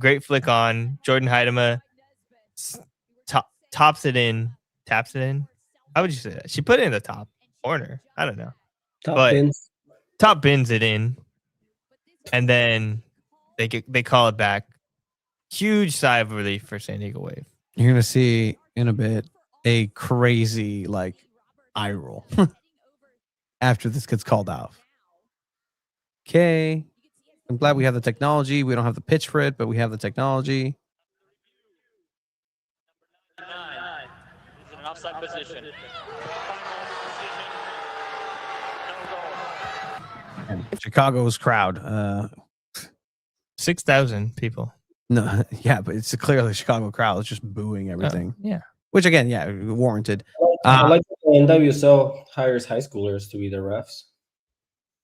Great flick on Jordan Heidema, taps it in. How would you say that? She put it in the top corner. I don't know. Top bins it in, and then they call it back. Huge sigh of relief for San Diego Wave. You're gonna see in a bit a crazy eye roll after this gets called out. Okay, I'm glad we have the technology. We don't have the pitch for it, but we have the technology. An offside position. And Chicago's crowd, 6,000 people. No, yeah, but it's clearly Chicago crowd. It's just booing everything. Yeah, which again, warranted. I like the NWSL hires high schoolers to be the refs.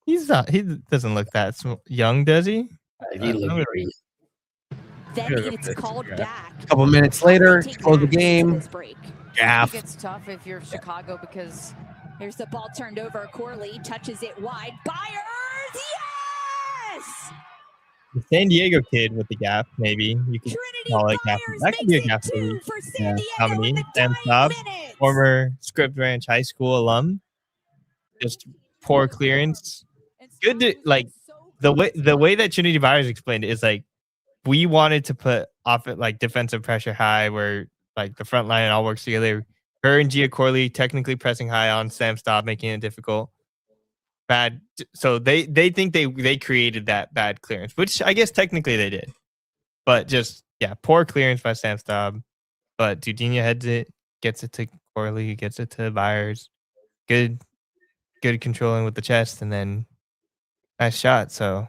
He's not. He doesn't look that young, does he? He looks great. Then it's called back. A couple minutes later, close the game. Gaff. It's tough if you're Chicago because here's the ball turned over. Corley touches it wide. Byers, yes! The San Diego kid with the gap, maybe you could call it gap. That could be a gap for you. Nominee, Sam Staub, former Script Ranch High School alum. Just poor clearance. Good to the way that Trinity Byers explained it is we wanted to put off it defensive pressure high where the front line all works together. Her and Gia Corley technically pressing high on Sam Staub, making it difficult. Bad. So they think they created that bad clearance, which I guess technically they did. But just poor clearance by Sam Staub. But Dudinha heads it, gets it to Corley, gets it to Byers. Good controlling with the chest, and then nice shot. So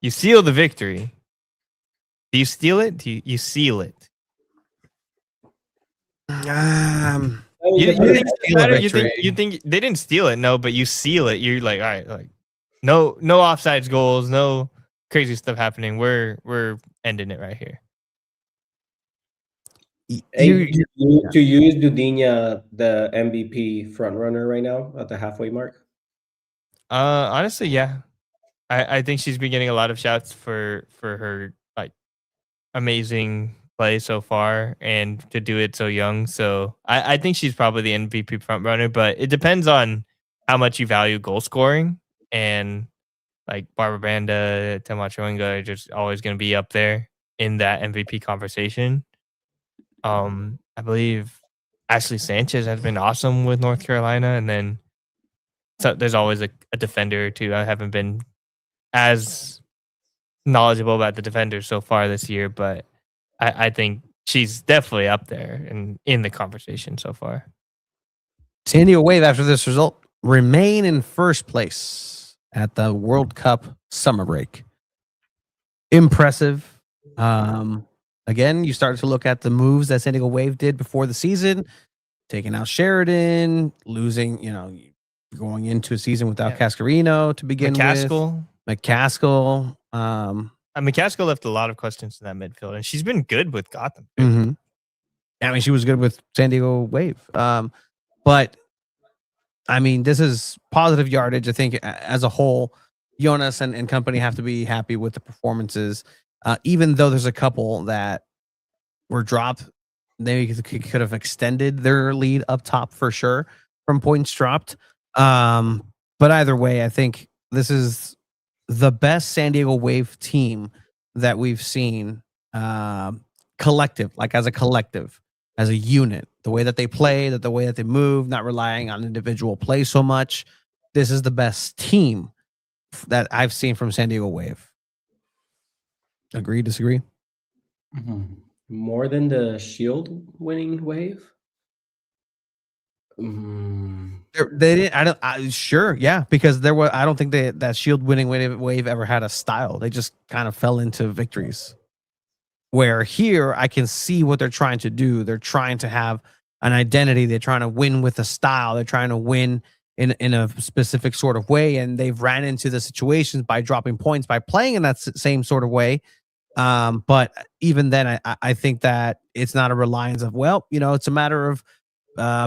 you seal the victory. Do you steal it? Do you seal it? You think they didn't steal it? No, but you seal it. You're all right, no offsides goals, no crazy stuff happening. We're ending it right here. To use Dudinha the MVP front runner right now at the halfway mark? Honestly, yeah. I think she's been getting a lot of shouts for her amazing play so far and to do it so young. So I think she's probably the MVP front runner, but it depends on how much you value goal scoring. And like Barbara Banda, Tamachoenga are just always going to be up there in that MVP conversation. I believe Ashley Sanchez has been awesome with North Carolina, and then there's always a defender or two. I haven't been as knowledgeable about the defenders so far this year, but I think she's definitely up there and in the conversation so far. San Diego Wave, after this result, remain in first place at the World Cup summer break. Impressive. Again, you start to look at the moves that San Diego Wave did before the season, taking out Sheridan, losing, going into a season without Cascarino to begin with. McCaskill. McCaskill left a lot of questions in that midfield, and she's been good with Gotham. Mm-hmm. I mean, she was good with San Diego Wave. But, I mean, this is positive yardage. I think as a whole, Jonas and company have to be happy with the performances. Even though there's a couple that were dropped, they could have extended their lead up top for sure from points dropped. But either way, I think this is the best San Diego Wave team that we've seen collective, like as a collective, as a unit. The way that they play, the way that they move, not relying on individual play so much. This is the best team that I've seen from San Diego Wave. Agree, disagree? Mm-hmm. More than the Shield winning Wave? They didn't. Sure, yeah, because there was. I don't think that Shield winning wave ever had a style. They just kind of fell into victories. Where here, I can see what they're trying to do. They're trying to have an identity. They're trying to win with a style. They're trying to win in a specific sort of way, and they've ran into the situations by dropping points by playing in that same sort of way. But even then, I think that it's not a reliance of, it's a matter of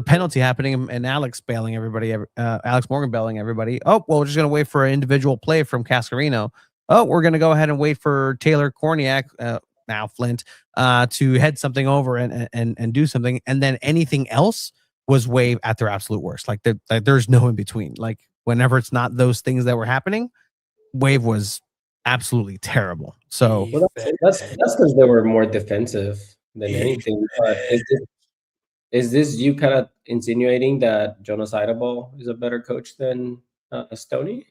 penalty happening and Alex bailing everybody, Alex Morgan bailing everybody. Oh, well, we're just going to wait for an individual play from Cascarino. Oh, we're going to go ahead and wait for Taylor Korniak, now Flint, to head something over and do something. And then anything else was Wave at their absolute worst. Like there's no in between. Like whenever it's not those things that were happening, Wave was absolutely terrible. So that's because they were more defensive than anything. But is this you kind of insinuating that Jonas Eidevall is a better coach than Stoney?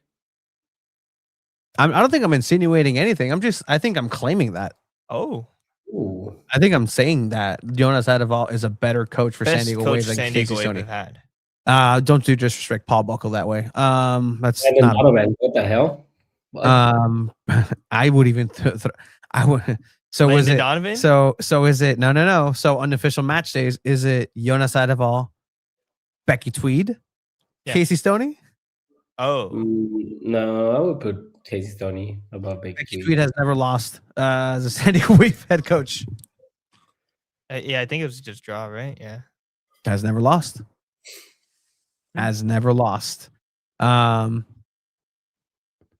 I don't think I'm insinuating anything. I think I'm claiming that. Oh. Ooh. I think I'm saying that Jonas Eidevall is a better coach for San Diego Wave than Casey Stoney had. Don't do disrespect Paul Buckle that way. That's and not. What the hell? What? I would even. I would. So Landon is it Donovan? So is it no? So unofficial match days, is it Jonas Eidevall, Becky Tweed, Casey Stoney? Oh no, I would put Casey Stoney above Becky Tweed has never lost as a San Diego Wave head coach. Yeah, I think it was just draw, right? Yeah, has never lost.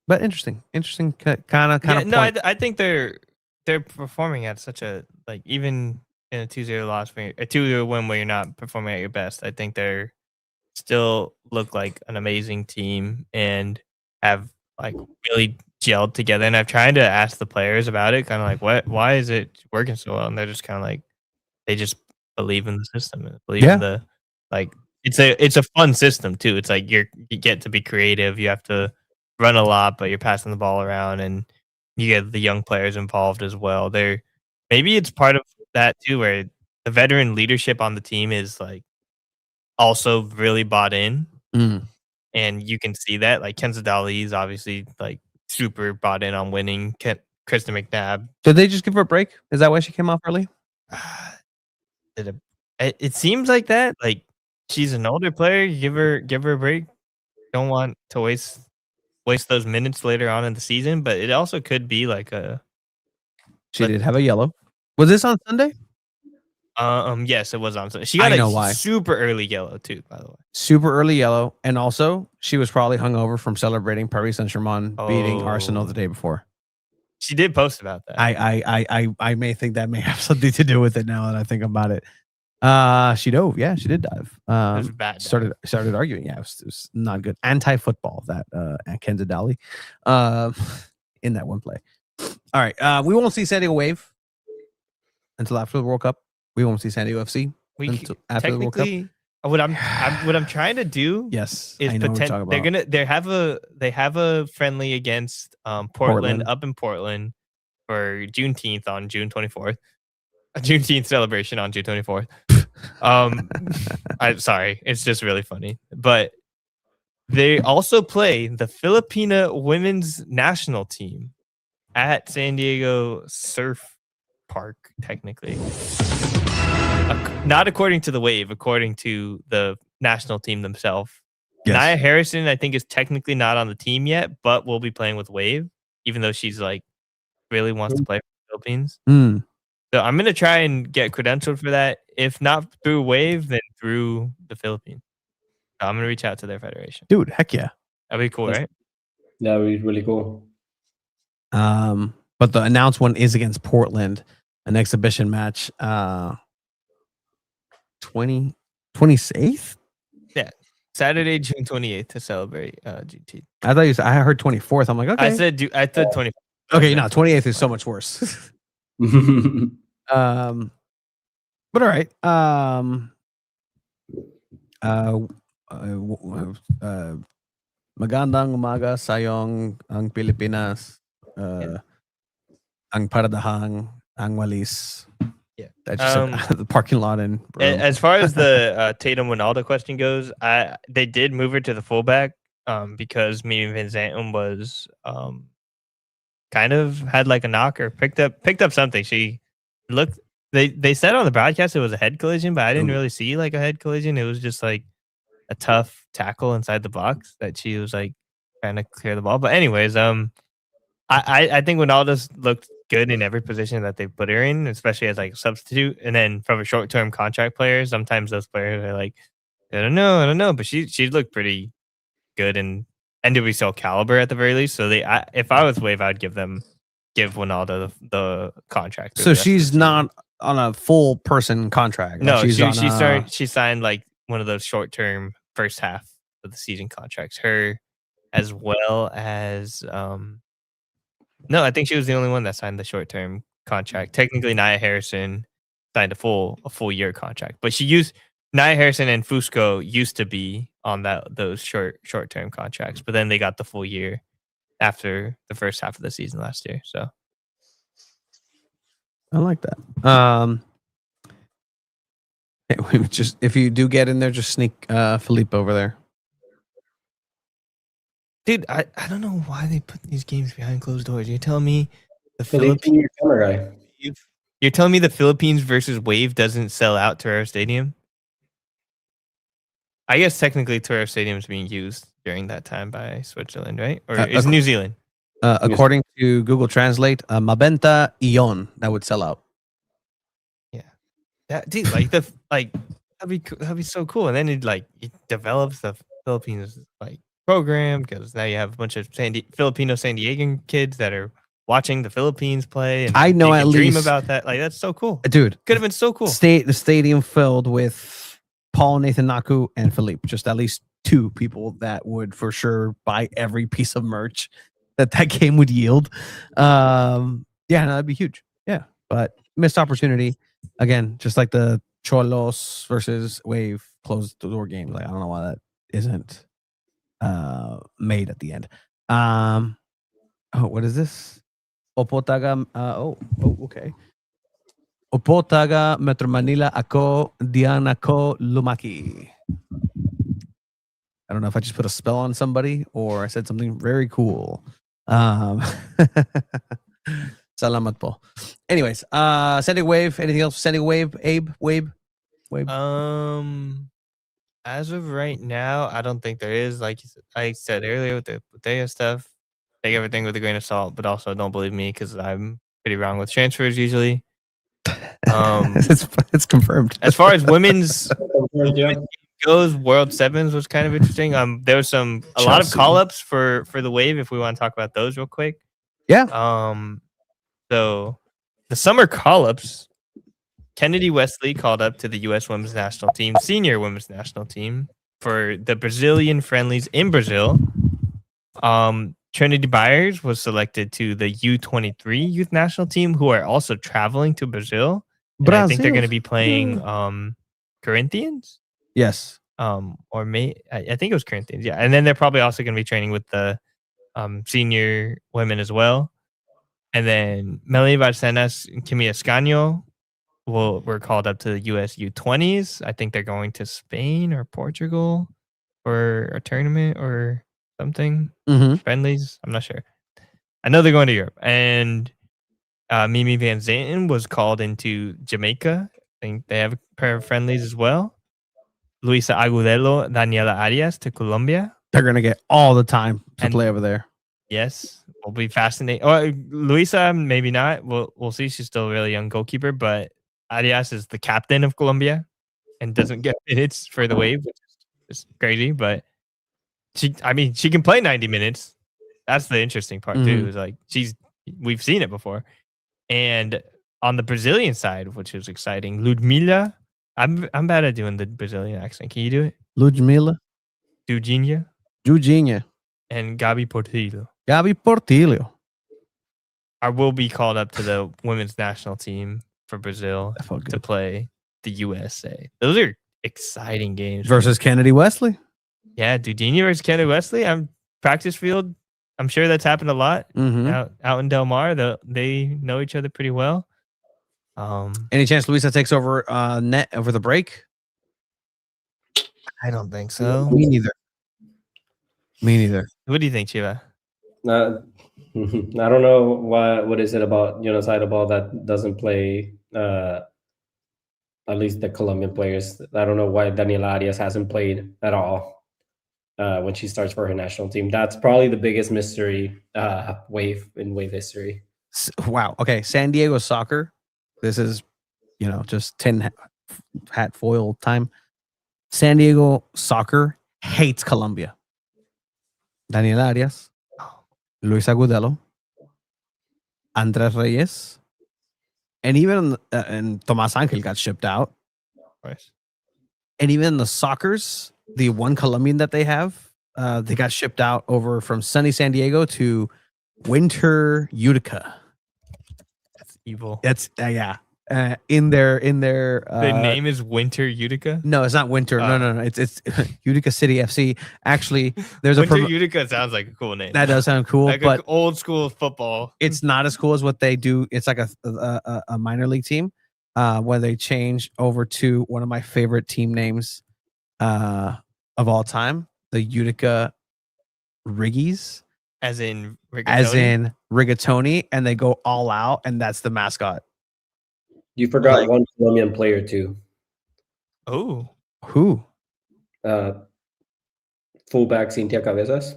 But interesting kind of. No, I think they're performing at such a, like, even in a 2-0 loss, a 2-0 win where you're not performing at your best. I think they're still look like an amazing team and have like really gelled together. And I've tried to ask the players about it, kind of like, why is it working so well? And they're just kind of like, they just believe in the system and believe in the, like, it's a fun system too. It's like you get to be creative. You have to run a lot, but you're passing the ball around, and you get the young players involved as well. Maybe it's part of that too, where the veteran leadership on the team is like also really bought in, and you can see that. Like Kenza Dali is obviously like super bought in on winning. Kristen McNabb. Did they just give her a break? Is that why she came off early? It seems like that. Like, she's an older player. Give her a break. Don't want to waste those minutes later on in the season, but it also could be like she did have a yellow. Was this on Sunday? Yes, it was on Sunday. She got a super early yellow too, by the way. Super early yellow, and also she was probably hungover from celebrating Paris Saint-Germain beating Arsenal the day before. She did post about that. I may think that may have something to do with it now that I think about it. She dove. Yeah, she did dive. It was a bad dive. Started arguing. Yeah, it was not good. Anti-football, that Kenza Dali in that one play. All right. We won't see SanDiego Wave until after the World Cup. We won't see SanDiego FC until after the World Cup. Technically, what I'm trying to do Yes, is I know what you're talking about. they have a friendly against Portland up in Portland for Juneteenth on June 24th. A Juneteenth celebration on June 24th. I'm sorry, it's just really funny. But they also play the Filipina women's national team at San Diego Surf Park, technically. Not according to the Wave, according to the national team themselves. Yes. Nia Harrison, I think, is technically not on the team yet, but will be playing with Wave, even though she's like really wants to play for the Philippines. So I'm gonna try and get credentialed for that. If not through Wave, then through the Philippines. So I'm gonna reach out to their federation. Dude, heck yeah. That'd be cool, right? That would be really cool. But the announced one is against Portland, an exhibition match. 28th? Yeah. Saturday, June 28th to celebrate GT. I thought I heard 24th. I'm like, okay. I said 24th. Okay, no, 28th is so much worse. But all right. Magandang umaga sayong ang Pilipinas. Ang paradahang ang walis. Yeah, that just the parking lot in. As far as the Tatum Ronaldo question goes, they did move her to the fullback because Mimi Van Zanten was kind of had like a knock or picked up something. She looked. They said on the broadcast it was a head collision, but I didn't really see like a head collision. It was just like a tough tackle inside the box that she was like trying to clear the ball. But anyways, I think Ronaldo's looked good in every position that they put her in, especially as like a substitute. And then from a short-term contract player, sometimes those players are like, I don't know, but she looked pretty good in NWSL caliber at the very least. So if I was Wave, I'd give Ronaldo the contract. So she's not on a full person contract. No, she signed like one of those short-term first half of the season contracts. Her as well as no, I think she was the only one that signed the short-term contract. Technically, Nia Harrison signed a full year contract, but Nia Harrison and Fusco used to be on those short-term contracts, but then they got the full year after the first half of the season last year. So I like that. Just if you do get in there, just sneak Philippe over there. Dude, I don't know why they put these games behind closed doors. You're telling me the Philippines. You're telling me the Philippines versus Wave doesn't sell out Torero Stadium? I guess technically Torero Stadium is being used during that time by Switzerland, right? Or is New Zealand? According to Google Translate, Mabenta Ion, that would sell out. Yeah, dude, that'd be so cool. And then it develops the Philippines program because now you have a bunch of Filipino San Diego kids that are watching the Philippines play. And I know at least dream about that. Like that's so cool, dude. Could have been so cool. The stadium filled with Paul Nathan Naku and Philippe, just at least two people that would for sure buy every piece of merch that game would yield. Yeah, no, that'd be huge. Yeah, but missed opportunity again, just like the Cholos versus Wave closed the door game. Like I don't know why that isn't made at the end. What is this? Opotaga. Okay. Opotaga Metro Manila ako Diana ko lumaki. I don't know if I just put a spell on somebody or I said something very cool. Salamat po. Anyways, SanDiego Wave. Anything else? SanDiego Wave. Abe. Wave. As of right now, I don't think there is. Like I said earlier with the Botella stuff, take everything with a grain of salt, but also don't believe me because I'm pretty wrong with transfers usually. It's confirmed. As far as women's goes, World Sevens was kind of interesting. There was a lot of call-ups for the Wave if we want to talk about those real quick. Yeah. So the summer call-ups Kennedy Wesley called up to the U.S. Women's National Team, senior women's national team, for the Brazilian friendlies in Brazil. Trinity Byers was selected to the U23 youth national team, who are also traveling to Brazil. And I think they're going to be playing Corinthians. Yes. I think it was Corinthians. Yeah. And then they're probably also going to be training with the senior women as well. And then Melanie Barcenas and Kimi Escaño were called up to the US U20s. I think they're going to Spain or Portugal for a tournament or something. Friendlies. I'm not sure. I know they're going to Europe. And Mimi Van Zanten was called into Jamaica. I think they have a pair of friendlies as well. Luisa Agudelo, Daniela Arias to Colombia. They're going to get all the time to play over there. Yes, will be fascinating. Oh, Luisa, maybe not. We'll see. She's still a really young goalkeeper, but Arias is the captain of Colombia and doesn't get minutes for the Wave, which is crazy. But she can play 90 minutes. That's the interesting part too. Is like we've seen it before. And on the Brazilian side, which is exciting, Ludmila. I'm bad at doing the Brazilian accent. Can you do it? Ludmila. Dujinha. And Gabi Portillo. Will be called up to the women's national team for Brazil to play the USA. Those are exciting games. Versus Kennedy Wesley. Yeah, Dujinha versus Kennedy Wesley. Practice field. I'm sure that's happened a lot out in Del Mar. They know each other pretty well. Any chance Luisa takes over net over the break? I don't think so. Me neither. What do you think, Chiva? I don't know what is it about Jonas Eidevall that doesn't play at least the Colombian players. I don't know why Daniela Arias hasn't played at all when she starts for her national team. That's probably the biggest mystery wave history. Wow. Okay, San Diego soccer. This is, just 10 hat foil time. San Diego soccer hates Colombia. Daniela Arias, Luis Agudelo, Andres Reyes, and even and Tomas Angel got shipped out. Nice. And even the Soccers, the one Colombian that they have, they got shipped out over from sunny San Diego to winter Utica. That's evil. That's yeah. In their the name is Winter Utica. No, it's not Winter. No. It's Utica City FC. Actually, there's Winter Utica sounds like a cool name. That does sound cool, like but old school football. It's not as cool as what they do. It's like a minor league team, where they change over to one of my favorite team names, of all time, the Utica Riggies, as in rigatoni, and they go all out, and that's the mascot. You forgot one Colombian player too. Oh, who? Fullback Cintia Cabezas.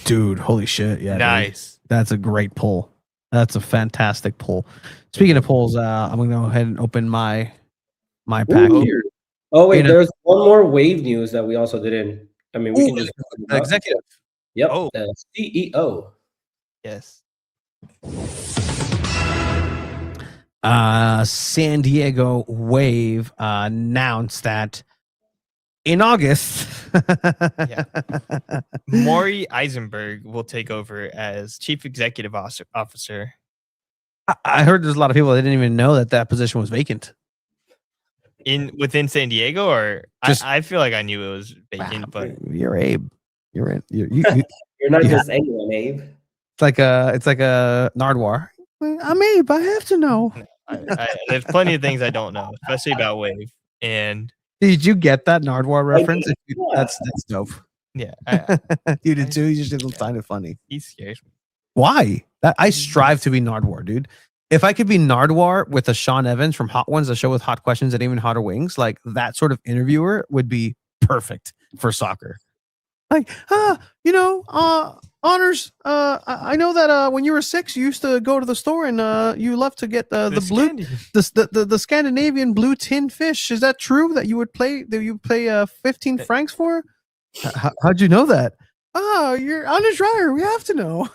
Dude, holy shit! Yeah, nice. Dude. That's a great pull. That's a fantastic pull. Speaking of pulls, I'm gonna go ahead and open my pack here. Oh wait, there's one more Wave news that we also didn't. I mean, we can just the executive. Yep. Oh, the CEO. Yes. San Diego Wave announced that in August, Maury Eisenberg will take over as Chief Executive Officer. I heard there's a lot of people that didn't even know that position was vacant. Within San Diego, or I feel like I knew it was vacant, but you're Abe. You're not just anyone, Abe. It's like a Nardwar. I'm Abe. I have to know. There's plenty of things I don't know, especially about Wave. And did you get that Nardwar reference? That's dope. Yeah, you did too. You just didn't find it funny. He scares me. Why? I strive to be Nardwar, dude. If I could be Nardwar with a Sean Evans from Hot Ones, a show with hot questions and even hotter wings, like that sort of interviewer would be perfect for soccer. Like, Honors, I know that when you were 6, you used to go to the store and you loved to get the Scandinavian blue tin fish. Is that true that you would play 15 francs for? How'd you know that? Oh, you're Anders Dreyer. We have to know.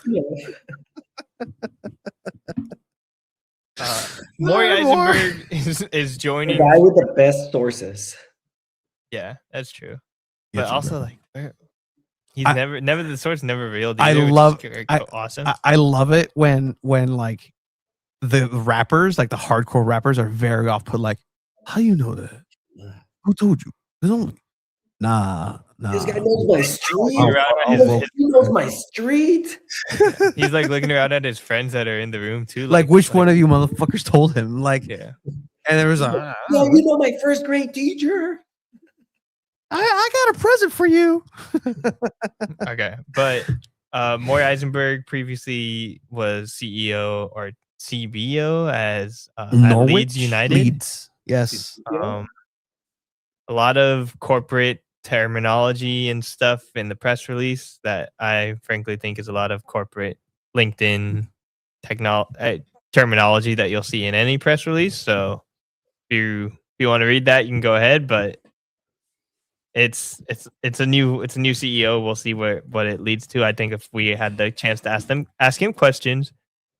Maury Learn more. Eisenberg is The joining. guy with the best sources. Yeah, that's true. Yeah, But true, also, bro. like, he's I- never the source never revealed I either, which love- is awesome. I love it when like the rappers, like the hardcore rappers, are very off put. Like, how you know that? Who told you? There's only nah. This guy knows my street. Looking around at his- He knows my street. he's like looking around at his friends that are in the room too. Like, which one of you motherfuckers told him? Like, Yeah. and there was a, Yeah, you know my first grade teacher. I got a present for you. Okay, but Maury Eisenberg previously was CEO or CBO as at Leeds United. Leeds. Yes. A lot of corporate terminology and stuff in the press release that I frankly think is a lot of corporate LinkedIn terminology that you'll see in any press release. So if you want to read that, you can go ahead, but it's a new CEO. We'll see what it leads to. I think if we had the chance to ask him questions,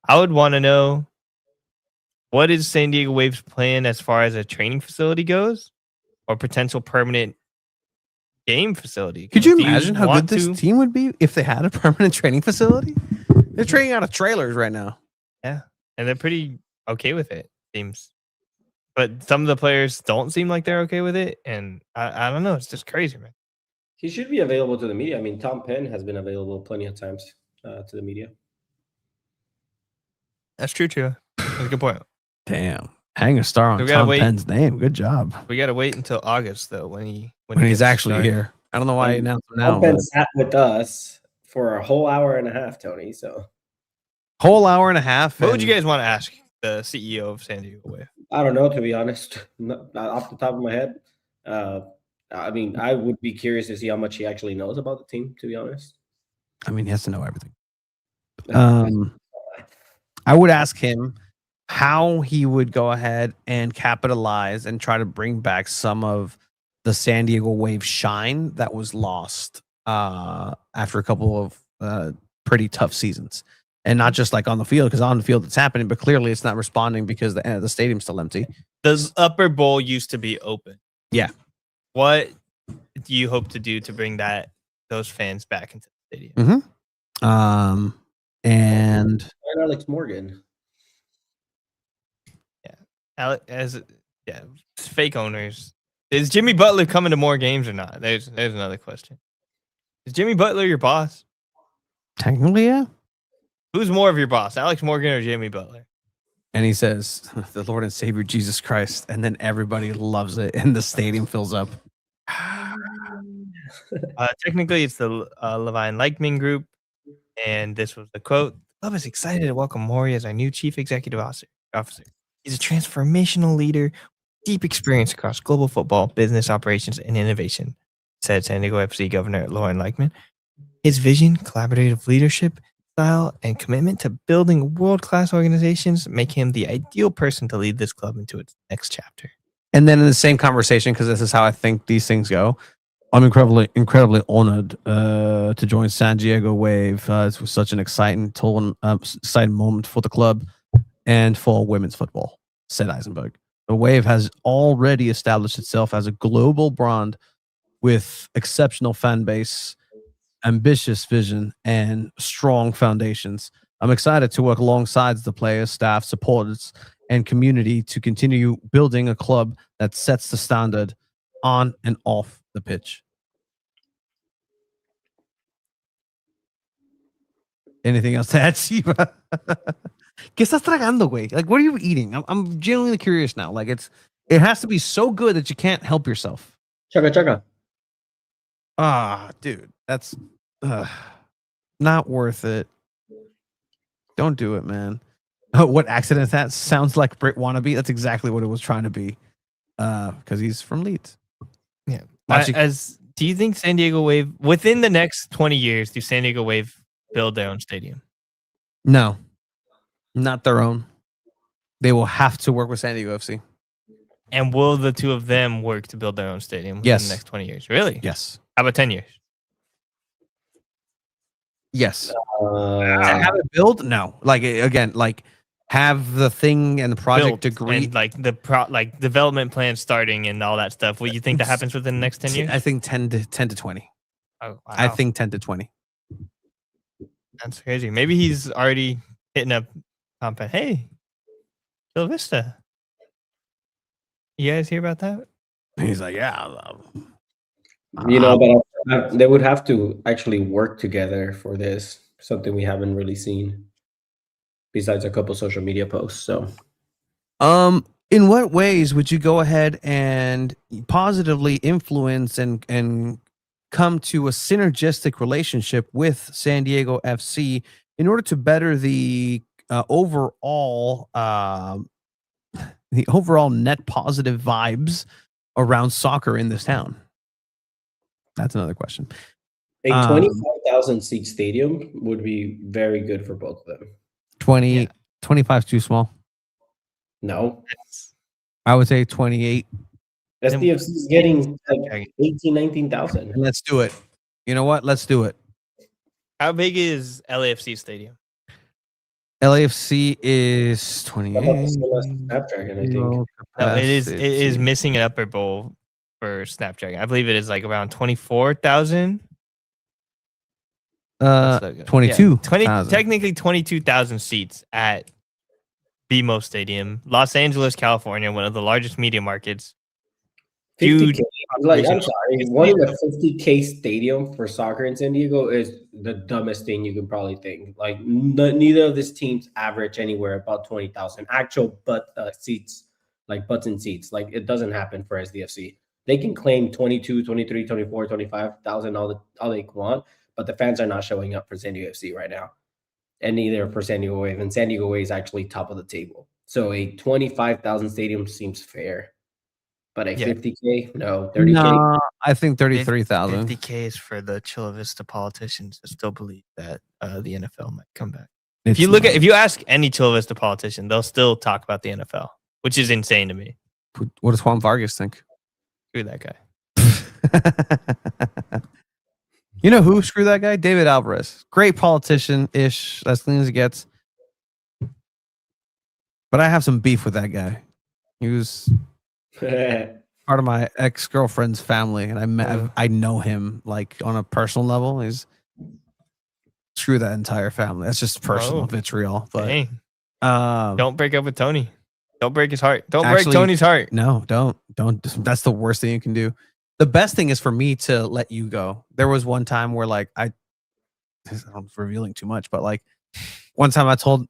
I would want to know, what is San Diego Wave's plan as far as a training facility goes, or potential permanent game facility? Could you imagine how good this team would be if they had a permanent training facility? They're training out of trailers right now. Yeah, and they're pretty okay with it, seems. But some of the players don't seem like they're okay with it, and I don't know. It's just crazy, man. He should be available to the media. I mean, Tom Penn has been available plenty of times to the media. That's true, too. That's a good point. Damn. Hang a star on Tom Penn's name. Good job. We got to wait until August, though, when he's actually here. I don't know why he announced him now. Tom Penn sat with us for a whole hour and a half, Tony. So whole hour and a half. What would you guys want to ask the CEO of San Diego Wave? I don't know, to be honest. Not off the top of my head. I mean, I would be curious to see how much he actually knows about the team, to be honest. I mean, he has to know everything. I would ask him how he would go ahead and capitalize and try to bring back some of the San Diego Wave shine that was lost after a couple of pretty tough seasons. And not just like on the field, because on the field it's happening, but clearly it's not responding because the stadium's still empty. The upper bowl used to be open. Yeah. What do you hope to do to bring those fans back into the stadium? And Alex Morgan. Yeah, fake owners. Is Jimmy Butler coming to more games or not? There's another question. Is Jimmy Butler your boss? Technically, yeah. Who's more of your boss, Alex Morgan or Jimmy Butler? And he says, the Lord and Savior Jesus Christ. And then everybody loves it and the stadium fills up. Technically, it's the Levine Leichman Group. And this was the quote. "The club is excited to welcome Maury as our new chief executive officer. He's a transformational leader, deep experience across global football, business operations, and innovation," said San Diego FC Governor Lauren Leichman. "His vision, collaborative leadership style, and commitment to building world-class organizations make him the ideal person to lead this club into its next chapter." And then in the same conversation, because this is how I think these things go, I'm incredibly honored to join San Diego Wave. It was such an exciting moment for the club and for women's football, said Eisenberg. The Wave has already established itself as a global brand with exceptional fan base, ambitious vision, and strong foundations. I'm excited to work alongside the players, staff, supporters, and community to continue building a club that sets the standard on and off the pitch. Anything else to add, Siva? ¿Qué estás tragando, güey? Like, what are you eating? I'm genuinely curious now. Like, it has to be so good that you can't help yourself. Chugga chugga. Ah, dude, that's not worth it. Don't do it, man. What accident is that? Sounds like Brit wannabe. That's exactly what it was trying to be. Because he's from Leeds. Yeah. Do you think San Diego Wave, within the next 20 years, do San Diego Wave build their own stadium? No, not their own. They will have to work with San Diego FC. And will the two of them work to build their own stadium in the next 20 years? Really? Yes. How about 10 years? Yes. To have it built? No. Like, again, like have the thing and the project built degree. and like like development plan starting and all that stuff. Will you think that happens within the next 10 years? I think 10 to 20. Oh, wow. I think 10 to 20. That's crazy. Maybe he's already hitting up Compa. Hey, Chula Vista. You guys hear about that? He's like, yeah. But they would have to actually work together for this. Something we haven't really seen, besides a couple social media posts. So, in what ways would you go ahead and positively influence and come to a synergistic relationship with San Diego FC in order to better the overall net positive vibes around soccer in this town? That's another question. a 25,000 seat stadium would be very good for both of them. 25 is too small. No, I would say 28. SDFC is getting like 19,000. And let's do it. You know what? Let's do it. How big is LAFC stadium? LAFC is 28. Snapdragon, I think. No, it is missing an upper bowl for Snapdragon. I believe it is like around 24,000. 22. Technically 22,000 seats at BMO Stadium, Los Angeles, California, one of the largest media markets. 50K. Like, I'm sorry, one of the 50K stadium for soccer in San Diego is the dumbest thing you could probably think. Like, neither of these teams average anywhere about 20,000 actual seats, like butts and seats. Like, it doesn't happen for SDFC. They can claim 22, 23, 24, 25,000 all they want, but the fans are not showing up for San Diego FC right now, and neither for San Diego Wave. And San Diego Wave is actually top of the table. So a 25,000 stadium seems fair. But a 50K? No. 30K? No, I think 33,000. 50K is for the Chula Vista politicians that still believe that the NFL might come back. It's If you ask any Chula Vista politician, they'll still talk about the NFL, which is insane to me. What does Juan Vargas think? Screw that guy. You know who? Screw that guy? David Alvarez. Great politician-ish, as clean as it gets. But I have some beef with that guy. He was part of my ex-girlfriend's family, and I know him like on a personal level. He's screw that entire family. That's just personal vitriol. But dang. Don't break up with Tony. Don't break his heart. Don't break Tony's heart. No, don't. That's the worst thing you can do. The best thing is for me to let you go. There was one time where like I'm revealing too much, but like one time I told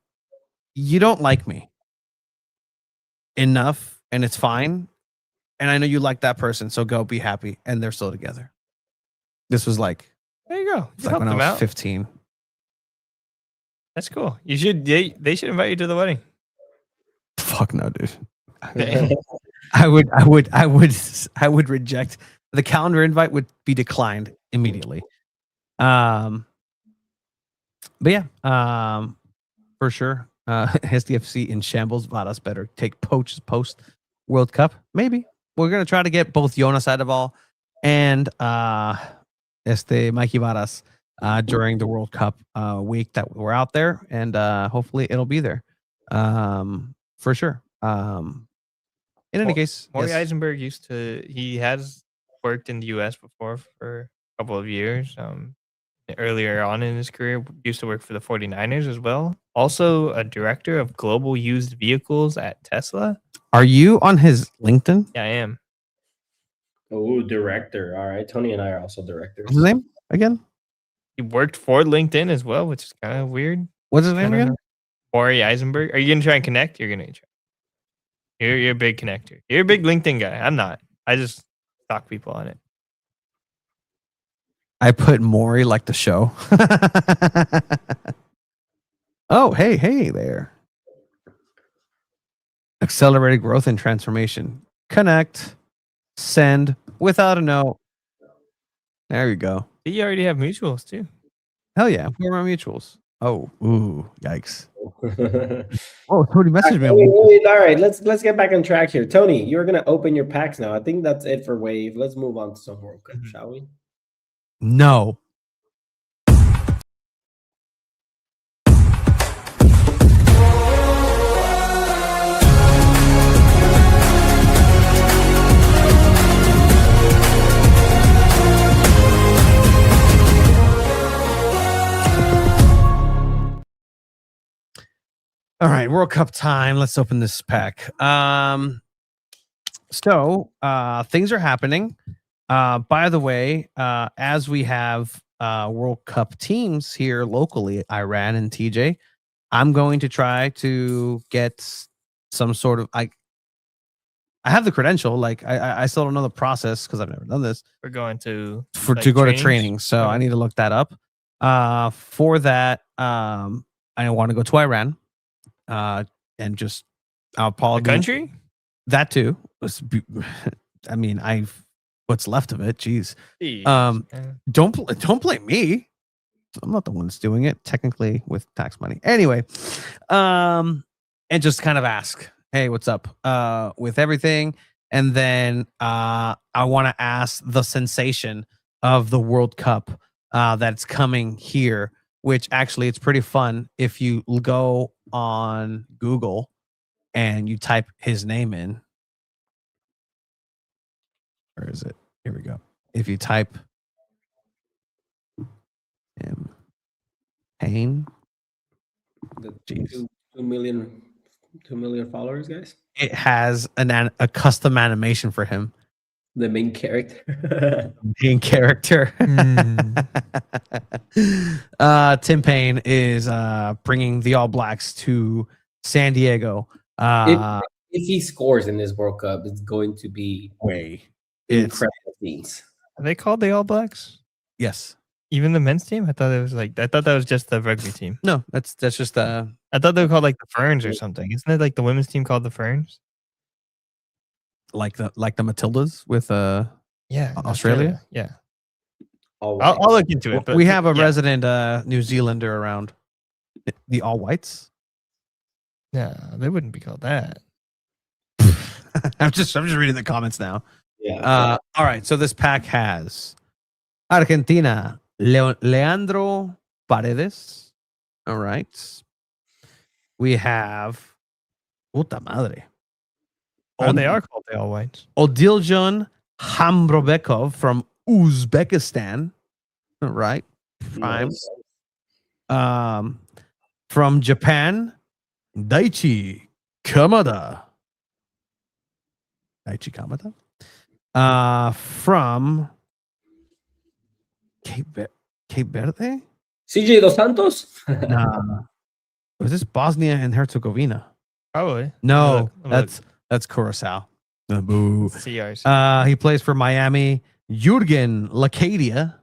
you don't like me enough, and it's fine. And I know you like that person, so go be happy. And they're still together. This was like, there you go. Like when I was 15. That's cool. You should. They should invite you to the wedding. Fuck no, dude. I would reject. The calendar invite would be declined immediately. But yeah, for sure. SDFC in shambles. Varas better take posts post World Cup. Maybe. We're going to try to get both Jonas Eidevall and Mikey Varas during the World Cup week that we're out there, and hopefully it'll be there for sure. In any case, Maury Eisenberg he has worked in the U.S. before for a couple of years. Earlier on in his career, used to work for the 49ers as well. Also a director of global used vehicles at Tesla. Are you on his LinkedIn? Yeah, I am. Oh, director. All right. Tony and I are also directors. What's his name again? He worked for LinkedIn as well, which is kind of weird. What's his name again? Maury Eisenberg. Are you going to try and connect? You're going to try. You're a big connector. You're a big LinkedIn guy. I'm not. I just stalk people on it. I put Maury like the show. Oh, hey there. Accelerated growth and transformation. Connect. Send without a note. There you go. You already have mutuals too. Hell yeah. Who are my mutuals? Oh, ooh, yikes. Oh, Tony messaged me. Wait, all right, let's get back on track here. Tony, you're gonna open your packs now. I think that's it for Wave. Let's move on to some World Cup, shall we? No. All right, World Cup time. Let's open this pack. So things are happening. By the way, as we have World Cup teams here locally, Iran and TJ, I'm going to try to get some sort of I have the credential. Like I still don't know the process because I've never done this. We're going to To go to training, so I need to look that up. For that, I want to go to Iran, and just I'll probably country. That too. I mean, what's left of it. Jeez. Don't blame me. I'm not the one that's doing it technically with tax money. Anyway, and just kind of ask, hey, what's up with everything? And then I want to ask the sensation of the World Cup that's coming here, which actually it's pretty fun if you go on Google and you type his name in. Where is it? Here we go. If you type him, Payne. The 2 million followers, guys. It has a custom animation for him. The main character. Main character. Tim Payne is bringing the All Blacks to San Diego. If he scores in this World Cup, it's going to be incredible things. Are they called the All Blacks? Yes. Even the men's team? I thought that was just the rugby team. No, that's just I thought they were called like the Ferns or something. Isn't it like the women's team called the Ferns? Like the Matildas with Australia? Yeah. I'll look into it. But we have a resident New Zealander around. The All Whites? No, they wouldn't be called that. I'm just reading the comments now. Yeah. All right. So this pack has Argentina, Leandro Paredes. All right. We have puta madre. Oh, they are called the All Whites. Odiljon Hambrobekov from Uzbekistan. All right. Prime. Nice. From Japan, Daichi Kamada. From Cape Verde? CJ Dos Santos? Nah. Was this Bosnia and Herzegovina? Probably. No, that's Curacao. Boo. CRC. He plays for Miami. Jurgen Lacadia.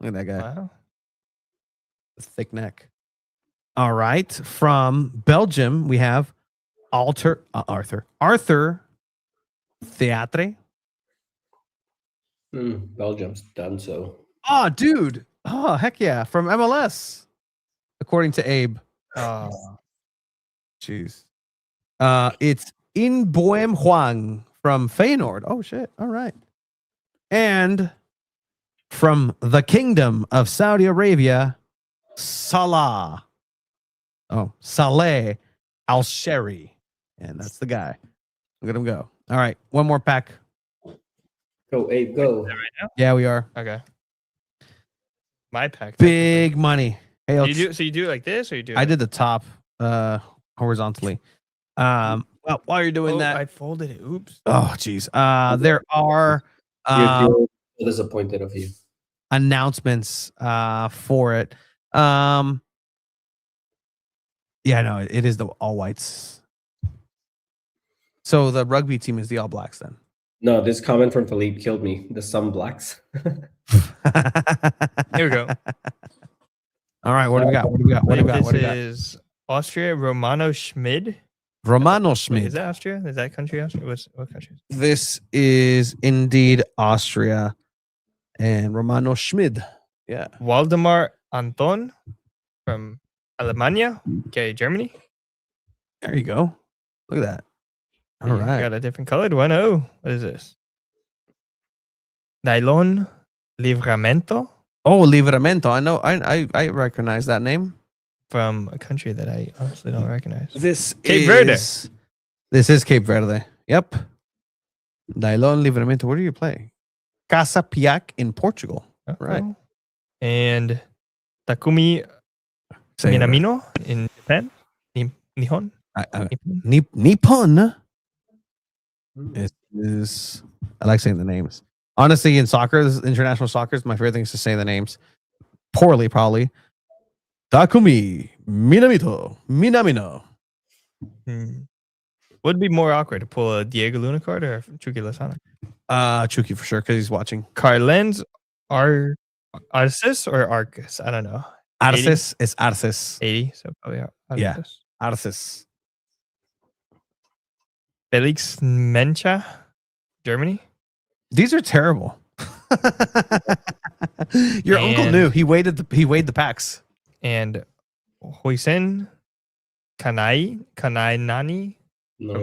Look at that guy. Wow. Thick neck. All right. From Belgium, we have Arthur Theatre. Belgium's done so. Oh, dude. Oh, heck yeah. From MLS. According to Abe. Oh. Jeez. It's In Boem Huang from Feyenoord. Oh, shit. All right. And from the Kingdom of Saudi Arabia, Saleh Al-Sheri. And that's the guy. Look at him go. All right. One more pack. Go, Abe, go. Right now? Yeah, we are. Okay. My pack. Big money. Hey, You do it like this, or you do? I did the top horizontally. Well, while you're doing that, I folded it. Oops. oh geez. There are You're disappointed of you. announcements for it. Yeah, no, it is the All Whites. So the rugby team is the All Blacks then. No, this comment from Philippe killed me. The Sun Blacks. Here we go. All right, what do we got? This is Austria, Romano Schmid. Romano Wait, Schmid. is that Austria? Is that country Austria? What country? This is indeed Austria and Romano Schmid. Yeah. Waldemar Anton from Alemania. Okay, Germany. There you go. Look at that. All Yeah, right. got a different colored one. Oh, what is this? Nylon Livramento Oh, Livramento. I know. I recognize that name. from a country that I honestly don't recognize. This Cape Verde. This is Cape Verde. Yep. Nylon Livramento. Where do you play? Casa Piac in Portugal. Right. And Takumi Say it. Minamino in Japan. Nihon? Nippon. It is. I like saying the names. Honestly, in soccer, international soccer, my favorite thing is to say the names poorly, probably. Takumi Minamino. Would be more awkward to pull a Diego Luna card or Chucky Lozano? Chucky for sure, because he's watching. Carlen's Arces or Arcus? I don't know. Arces is Arces. 80, so probably Arces. Yeah. Arces. Felix Mencha, Germany. These are terrible. Your uncle knew. He weighed the packs. And Hoisen Kanai No,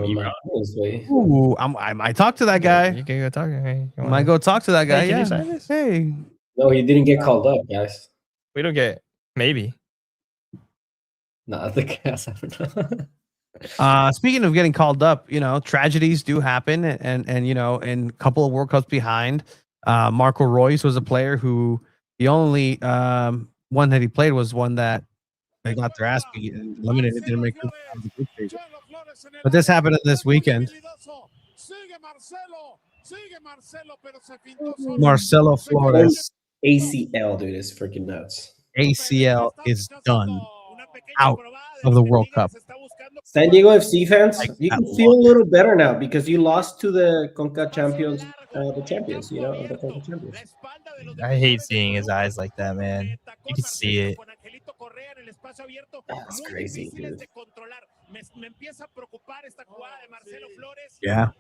Ooh, I might talk to that guy. You can go talk. Hey, I might go talk to that guy. Hey, can yeah. you sign this? Hey. No, he didn't get called up, guys. We don't get maybe. No, I think I don't know. Speaking of getting called up, tragedies do happen, and in a couple of World Cups behind, Marco Reus was a player who the only one that he played was one that they got their ass beat and eliminated, didn't make it out of the group stage. But this happened this weekend. Marcelo Flores. ACL, dude, is freaking nuts. ACL is done. Out of the World Cup. San Diego FC fans, you can feel a little better now because you lost to the CONCACAF champions, of the CONCACAF champions. I hate seeing his eyes like that, man. You can see it. That's crazy, dude. Yeah.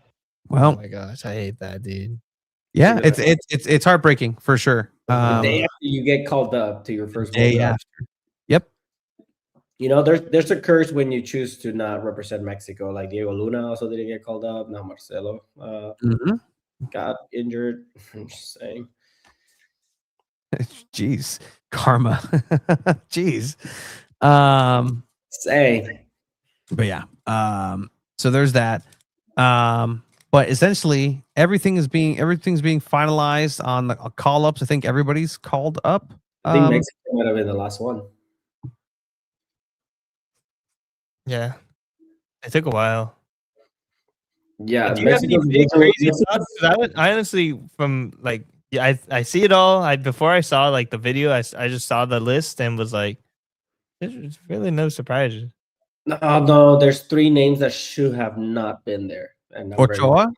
Well, oh my gosh, I hate that, dude. Yeah, it's heartbreaking for sure. The day after you get called up to your first day after. Yep. There's a curse when you choose to not represent Mexico. Like Diego Luna also didn't get called up. Now Marcelo got injured. I'm just saying. Jeez, karma. Jeez. Say. But yeah. So there's that. But essentially, everything's being finalized on the call ups. I think everybody's called up. I think Mexico might have been the last one. Yeah, it took a while. Yeah, do you have any big crazy thoughts? I honestly, I see it all. Before I saw like the video, I just saw the list and was like, there's really no surprises. No, there's 3 names that should have not been there. And Ochoa?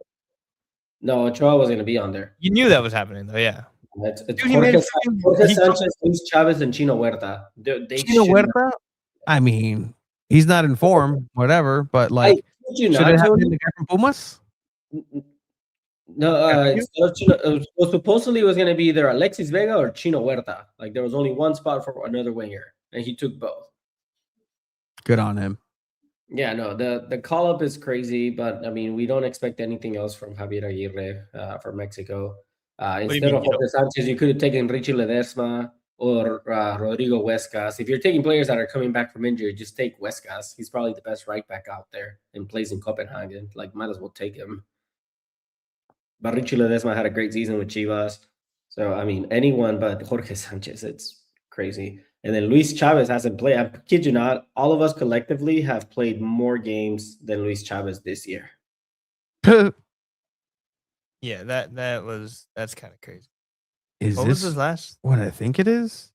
No, Ochoa was going to be on there. You knew that was happening, though, yeah. It's Jorge Sanchez, Luis Chavez, and Chino Huerta. Chino Huerta? I mean, he's not in form, whatever, but like, should it have been the guy from Pumas? No, supposedly it was going to be either Alexis Vega or Chino Huerta. Like, there was only one spot for another winger, and he took both. Good on him. Yeah, no, the call up is crazy, but I mean, we don't expect anything else from Javier Aguirre from Mexico. Instead of Jorge Sanchez, you could have taken Richie Ledesma or Rodrigo Huescas. If you're taking players that are coming back from injury, just take Huescas. He's probably the best right back out there and plays in Copenhagen. Like, might as well take him. But Richie Ledesma had a great season with Chivas. So, I mean, anyone but Jorge Sanchez, it's crazy. And then Luis Chavez hasn't played. I kid you not, all of us collectively have played more games than Luis Chavez this year. Yeah, that's kind of crazy. What was his last? What I think it is?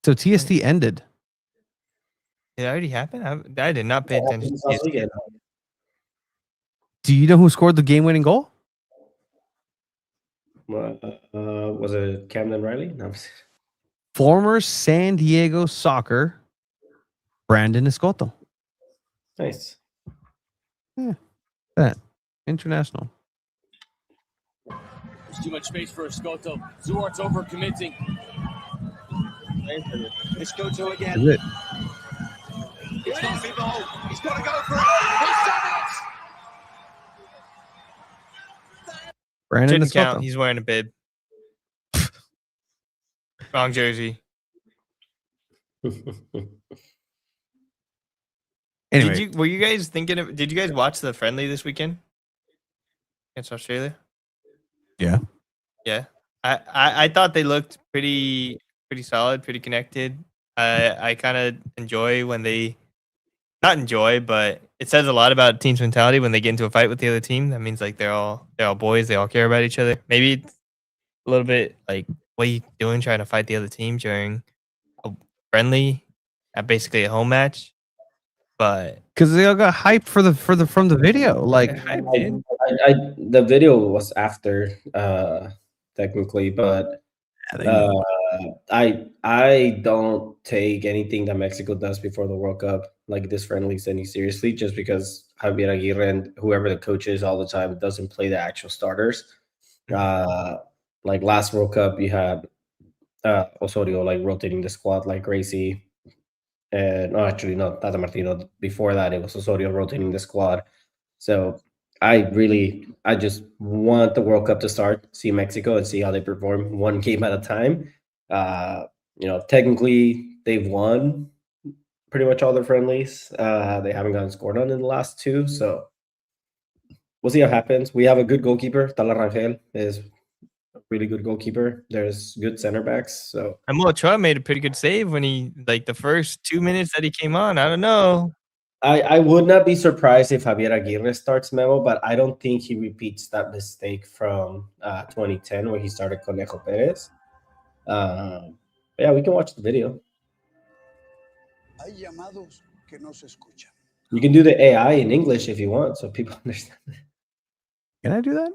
So TST ended. Did it already happen? I did not pay attention. Do you know who scored the game-winning goal? Was it Camden Riley? No. Former San Diego Soccer, Brandon Escoto. Nice. Yeah, that international. There's too much space for Escoto. Zuart's over-committing. Escoto again. Is it? It's not Eidevall. He's got to go for it. He's done it. Brandon Didn't count. Escoto. He's wearing a bib. Wrong jersey. Anyway, Did you guys watch the friendly this weekend against Australia? Yeah. Yeah. I thought they looked pretty solid, pretty connected. I kind of enjoy when they not enjoy, but it says a lot about team's mentality when they get into a fight with the other team. That means like they're all boys. They all care about each other. Maybe it's a little bit like, what are you doing trying to fight the other team during a friendly, basically a home match? But because they all got hyped from the video. Like, The video was after, technically, but I don't take anything that Mexico does before the World Cup, like this friendlies, any seriously, just because Javier Aguirre and whoever the coach is all the time doesn't play the actual starters. Like last World Cup, you had Osorio like rotating the squad like crazy. No, actually, not Tata Martino. Before that, it was Osorio rotating the squad. So I just want the World Cup to start, see Mexico and see how they perform one game at a time. Technically they've won pretty much all their friendlies. They haven't gotten scored on in the last two, so we'll see what happens. We have a good goalkeeper. Tala Rangel is a really good goalkeeper. There's good center backs. So Memo Ochoa made a pretty good save when he, like, the first 2 minutes that he came on. I don't know. I would not be surprised if Javier Aguirre starts Memo, but I don't think he repeats that mistake from 2010 where he started Conejo Perez. Yeah, we can watch the video. You can do the AI in English if you want, so people understand. Can I do that?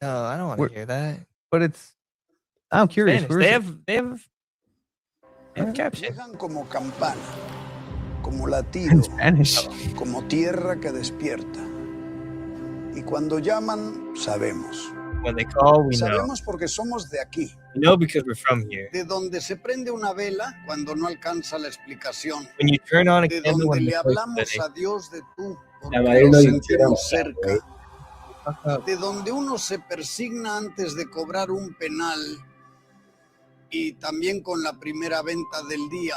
No, I don't want to hear that. But I'm curious. They have caption. Como campana, como latido, Spanish. como tierra que despierta. Y cuando llaman, sabemos. When they call, we know. Sabemos porque somos de aquí. We know because we're from here. De donde se prende una vela cuando no alcanza la explicación. When you turn on a De candle donde when le the voice is hablamos setting. a Dios de tú, La porque María lo no sentimos hicieron, cerca. De donde uno se persigna antes de cobrar un penal y también con la primera venta del día.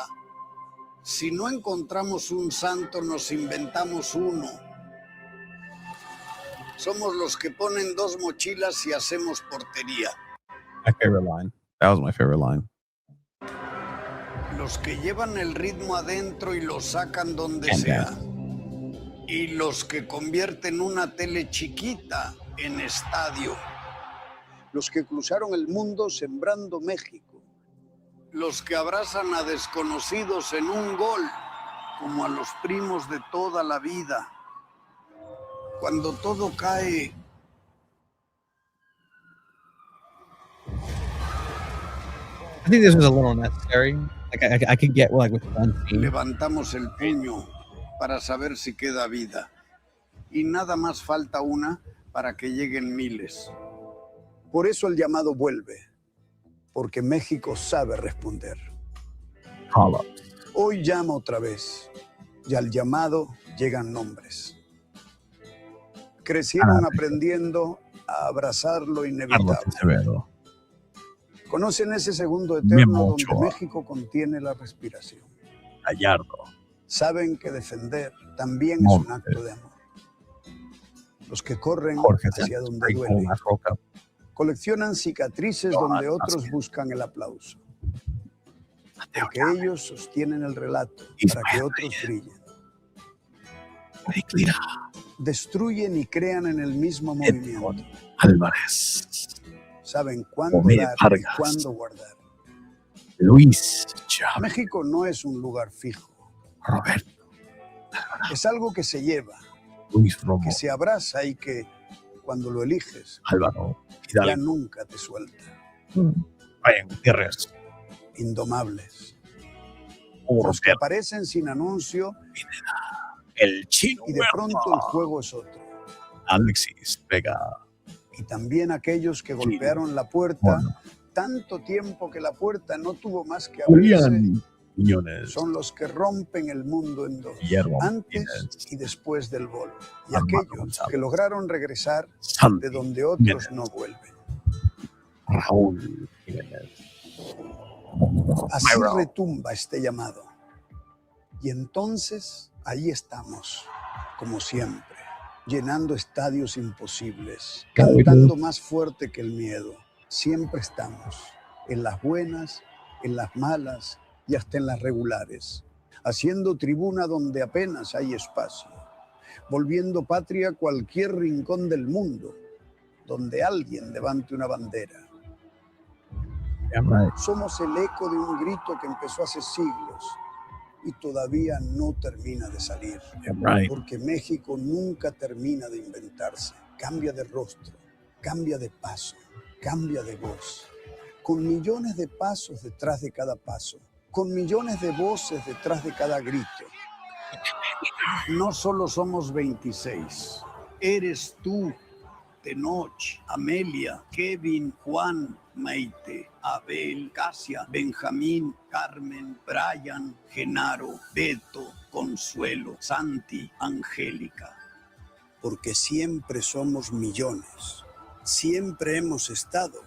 Si no encontramos un santo, nos inventamos uno. Somos los que ponen dos mochilas y hacemos portería. My favorite line. That was my favorite line. Los que llevan el ritmo adentro y lo sacan donde sea. Y los que convierten una tele chiquita en estadio. Los que cruzaron el mundo sembrando México. Los que abrazan a desconocidos en un gol, como a los primos de toda la vida. Cuando todo cae, I think this was a little necessary. Like I could get like with one scene. levantamos el puño para saber si queda vida. Y nada más falta una para que lleguen miles. Por eso el llamado vuelve, porque México sabe responder. Call-up. Hoy llama otra vez, y al llamado llegan nombres. Crecieron aprendiendo a abrazar lo inevitable. Severo. Conocen ese segundo Memo eterno donde Ochoa. México contiene la respiración. Gallardo. Saben que defender también es un acto de amor. Los que corren Jorge hacia Sánchez, donde great duele. goal last World Cup. Coleccionan cicatrices Jonas, donde otros Vázquez. buscan el aplauso. Mateo Porque ellos sostienen el relato para que otros brillen. Niclira. Destruyen y crean en el mismo movimiento. Álvarez. Saben cuándo Omar dar y Vargas. cuándo guardar. Luis Chávez. México no es un lugar fijo. Roberto. Es algo que se lleva, Luis Romo. que se abraza y que cuando lo eliges Álvaro. ya Hidalgo. nunca te suelta. Brian Gutiérrez. Indomables. Hugo Los que Rosero. aparecen sin anuncio El Chino y de pronto el juego es otro. Alexis Vega. Y también aquellos que golpearon la puerta Bueno. tanto tiempo que la puerta no tuvo más que abrirse, Julián Quiñones. son los que rompen el mundo en dos, Guillermo antes Martínez. y después del gol. Y Armando aquellos González. que lograron regresar Santi de donde otros Jiménez. no vuelven. Raúl Jiménez. Así Mayro. retumba este llamado. Y entonces ahí estamos, como siempre, llenando estadios imposibles, cantando más fuerte que el miedo. Siempre estamos, en las buenas, en las malas y hasta en las regulares. haciendo tribuna donde apenas hay espacio, volviendo patria cualquier rincón del mundo donde alguien levante una bandera. Somos el eco de un grito que empezó hace siglos y todavía no termina de salir. Porque México nunca termina de inventarse. Cambia de rostro, cambia de paso, cambia de voz. Con millones de pasos detrás de cada paso, con millones de voces detrás de cada grito. No solo somos 26, eres tú, Tenoch, Amelia, Kevin, Juan, Maite, Abel, Casia, Benjamín, Carmen, Brian, Genaro, Beto, Consuelo, Santi, Angélica. Porque siempre somos millones, siempre hemos estado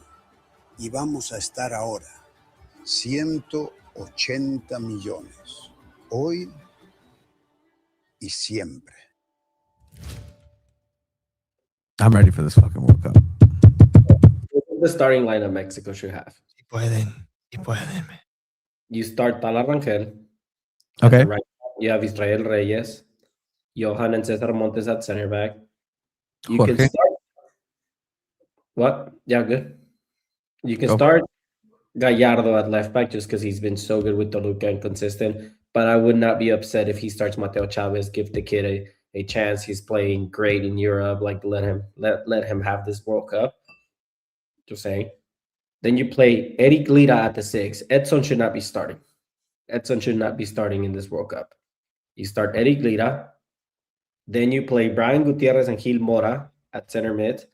y vamos a estar ahora. 180 millones, hoy y siempre. I'm ready for this fucking World Cup. The starting lineup Mexico should have. Y pueden. You start Tala Rangel. Okay. Right. You have Israel Reyes, Johan and Cesar Montes at center back. You Jorge. can start. What? Yeah, good. You can start Gallardo at left back just because he's been so good with Toluca and consistent. But I would not be upset if he starts Mateo Chavez. Give the kid a chance. He's playing great in Europe. Like let him have this World Cup. Just saying. Then you play Eric Lira at the 6. Edson should not be starting. Edson should not be starting in this World Cup. You start Eric Lira. Then you play Brian Gutierrez and Gil Mora at center mid.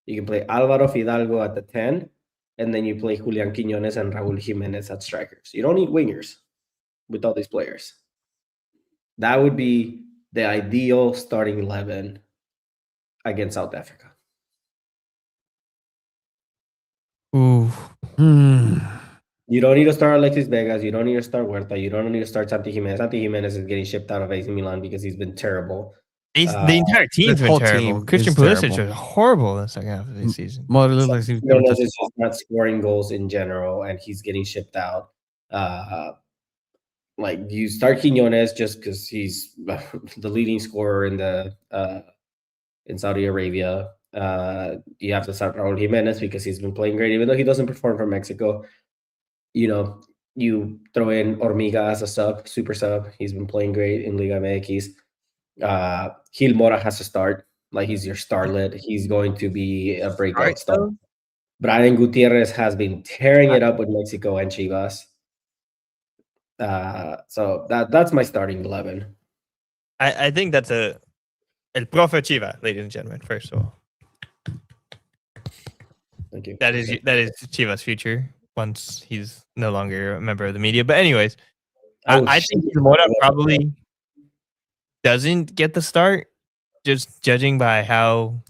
You can play Alvaro Fidalgo at the 10. And then you play Julian Quiñones and Raúl Jiménez at strikers. You don't need wingers with all these players. That would be the ideal starting 11 against South Africa. Ooh. You don't need to start Alexis Vegas. You don't need to start Huerta. You don't need to start Santi Jimenez. Santi Jimenez is getting shipped out of AC Milan because he's been terrible. The entire team's the been whole terrible. team Christian is Pulisic terrible. was horrible in the second half of the season. Well, it looks like he's Jonas is just not scoring goals in general, and he's getting shipped out. Like you start Quiñones just because he's the leading scorer in Saudi Arabia. You have to start Raúl Jiménez because he's been playing great, even though he doesn't perform for Mexico. You know, you throw in Hormiga as a super sub. He's been playing great in Liga MX. Gil Mora has to start. Like he's your starlet. He's going to be a breakout star. Brian Gutierrez has been tearing it up with Mexico and Chivas. So that's my starting 11. I think that's El Profe Chiva, ladies and gentlemen, first of all. Thank you. That is Chivas' future once he's no longer a member of the media. But anyways, I think Mora probably doesn't get the start, just judging by how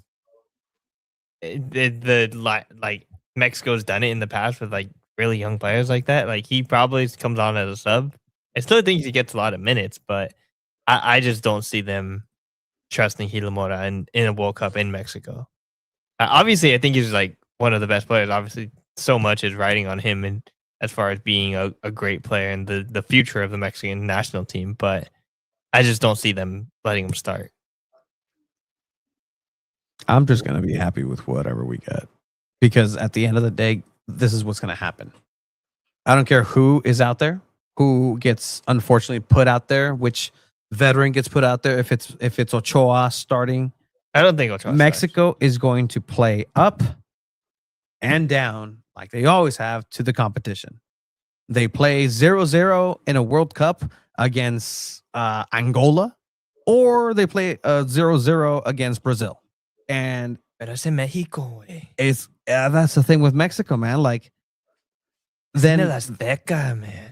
like Mexico's done it in the past with like really young players like that. Like he probably comes on as a sub. I still think he gets a lot of minutes, but I just don't see them trusting Gil Mora in a World Cup in Mexico. Obviously, I think he's like one of the best players. Obviously, so much is riding on him, and as far as being a great player and the future of the Mexican national team, but I just don't see them letting him start. I'm just going to be happy with whatever we get because at the end of the day, this is what's going to happen. I don't care who is out there, who gets unfortunately put out there, which veteran gets put out there. If it's Ochoa starting, I don't think Ochoa Mexico is going to play up and down like they always have to the competition. They play 0-0 in a World Cup against Angola, or they play 0-0 against Brazil. And Pero es en Mexico, güey. It's that's the thing with Mexico, man. Like then Azteca, man.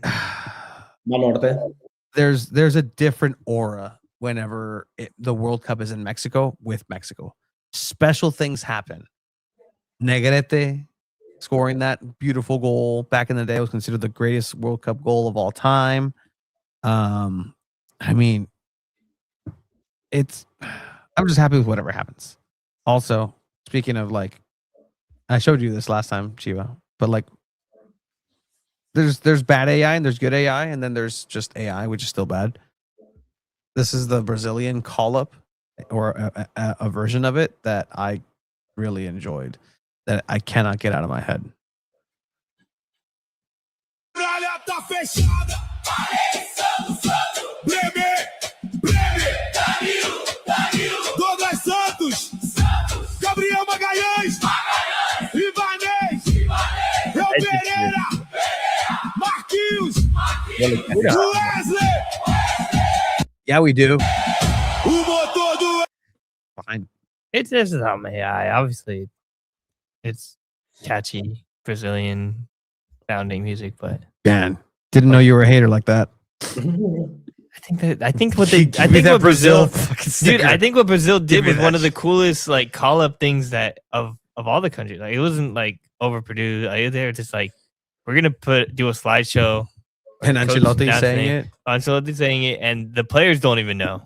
There's a different aura whenever the World Cup is in Mexico with Mexico. Special things happen. Negrete scoring that beautiful goal back in the day was considered the greatest World Cup goal of all time. I mean, I'm just happy with whatever happens. Also, speaking of like, I showed you this last time, Chiva, but like There's bad AI and there's good AI, and then there's just AI, which is still bad. This is the Brazilian call-up, or a version of it that I really enjoyed, that I cannot get out of my head. Yeah, we do. Fine. It's just some AI. Obviously, it's catchy Brazilian sounding music, but Man, didn't know you were a hater like that. I think what Brazil, dude, I think what Brazil did was one of the coolest like call up things that of all the countries. Like it wasn't like overproduced. Like, they were just like, we're gonna do a slideshow. And Ancelotti saying it, and the players don't even know.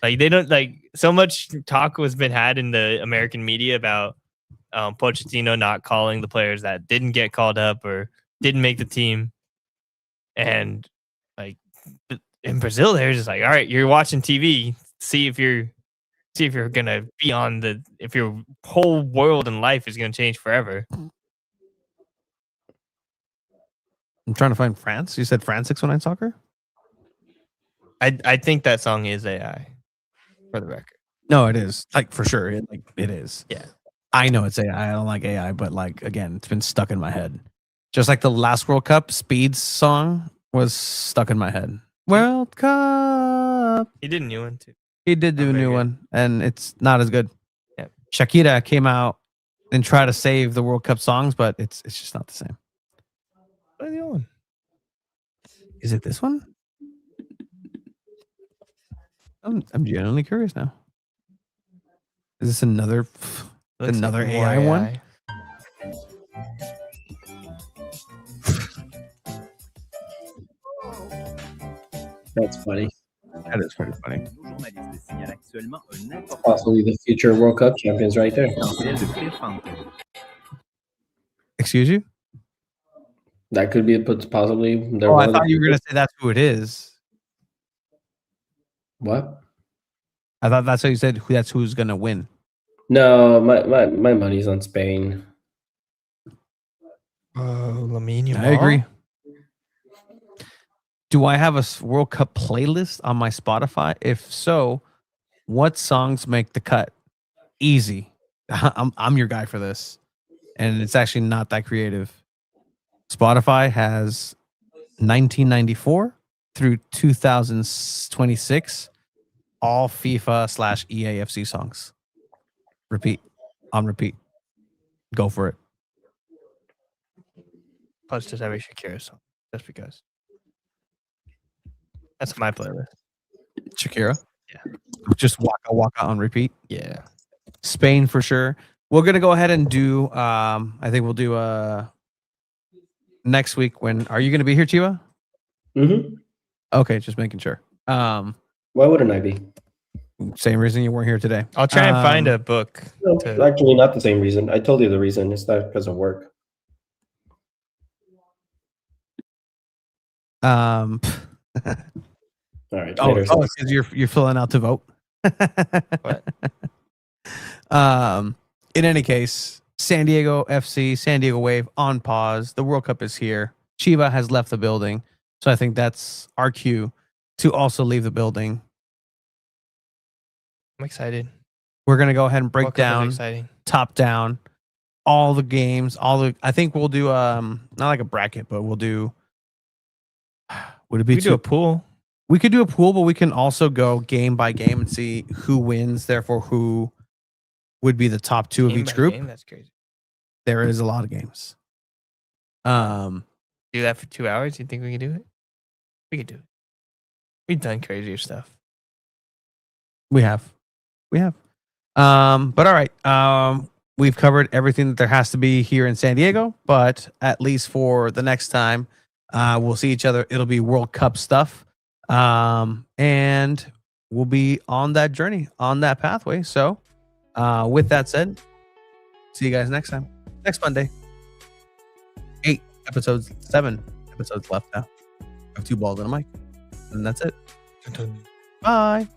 Like they don't like so much talk has been had in the American media about Pochettino not calling the players that didn't get called up or didn't make the team, and like in Brazil, they're just like, all right, you're watching TV, see if you're gonna be on if your whole world and life is gonna change forever. I'm trying to find France. You said France 619 Soccer? I think that song is AI, for the record. No, it is. Like, for sure. It is. Yeah. I know it's AI. I don't like AI, but like, again, it's been stuck in my head. Just like the last World Cup, Speed's song was stuck in my head. World Cup. He did a new one too. He did do a new one, and it's not as good. Yeah. Shakira came out and tried to save the World Cup songs, but it's just not the same. What is the other one? Is it this one? I'm genuinely curious now. Is this another AI one? That's funny. That is pretty funny. Possibly the future World Cup champions right there. Excuse you? That could be possibly. I thought you were going to say that's who it is. What? I thought that's how you said that's who's going to win. No, my money's on Spain. Lamine Yamal. I agree. Do I have a World Cup playlist on my Spotify? If so, what songs make the cut? Easy. I'm your guy for this. And it's actually not that creative. Spotify has 1994 through 2026, all FIFA/EAFC songs. Repeat. On repeat. Go for it. Plus just every Shakira song. Just because. That's my playlist. Shakira? Yeah. Just Waka Waka on repeat? Yeah. Spain for sure. We're going to go ahead and do, I think we'll do next week when, are you going to be here, Chiva? Mm-hmm. Okay, just making sure. Why wouldn't I be? Same reason you weren't here today. I'll try and find a book. No, actually, not the same reason. I told you the reason. It's not because of work. All right. Because you're filling out to vote. What? In any case, San Diego FC, San Diego Wave on pause. The World Cup is here. Chiva has left the building, so I think that's our cue to also leave the building. I'm excited. We're gonna go ahead and break World Cup down, is exciting. top down, all the games. I think we'll do not like a bracket, but we'll do. Would it be? We could do a pool. We could do a pool, but we can also go game by game and see who wins. Therefore, who would be the top two of Game each by group. game? That's crazy. There is a lot of games. Do that for 2 hours? You think we could do it? We could do it. We've done crazier stuff. We have. But all right. We've covered everything that there has to be here in San Diego, but at least for the next time, we'll see each other. It'll be World Cup stuff. And we'll be on that journey, on that pathway. So, with that said, see you guys next time. Next Monday. 8 7 episodes left now. I have 2 balls and a mic. And that's it. Bye.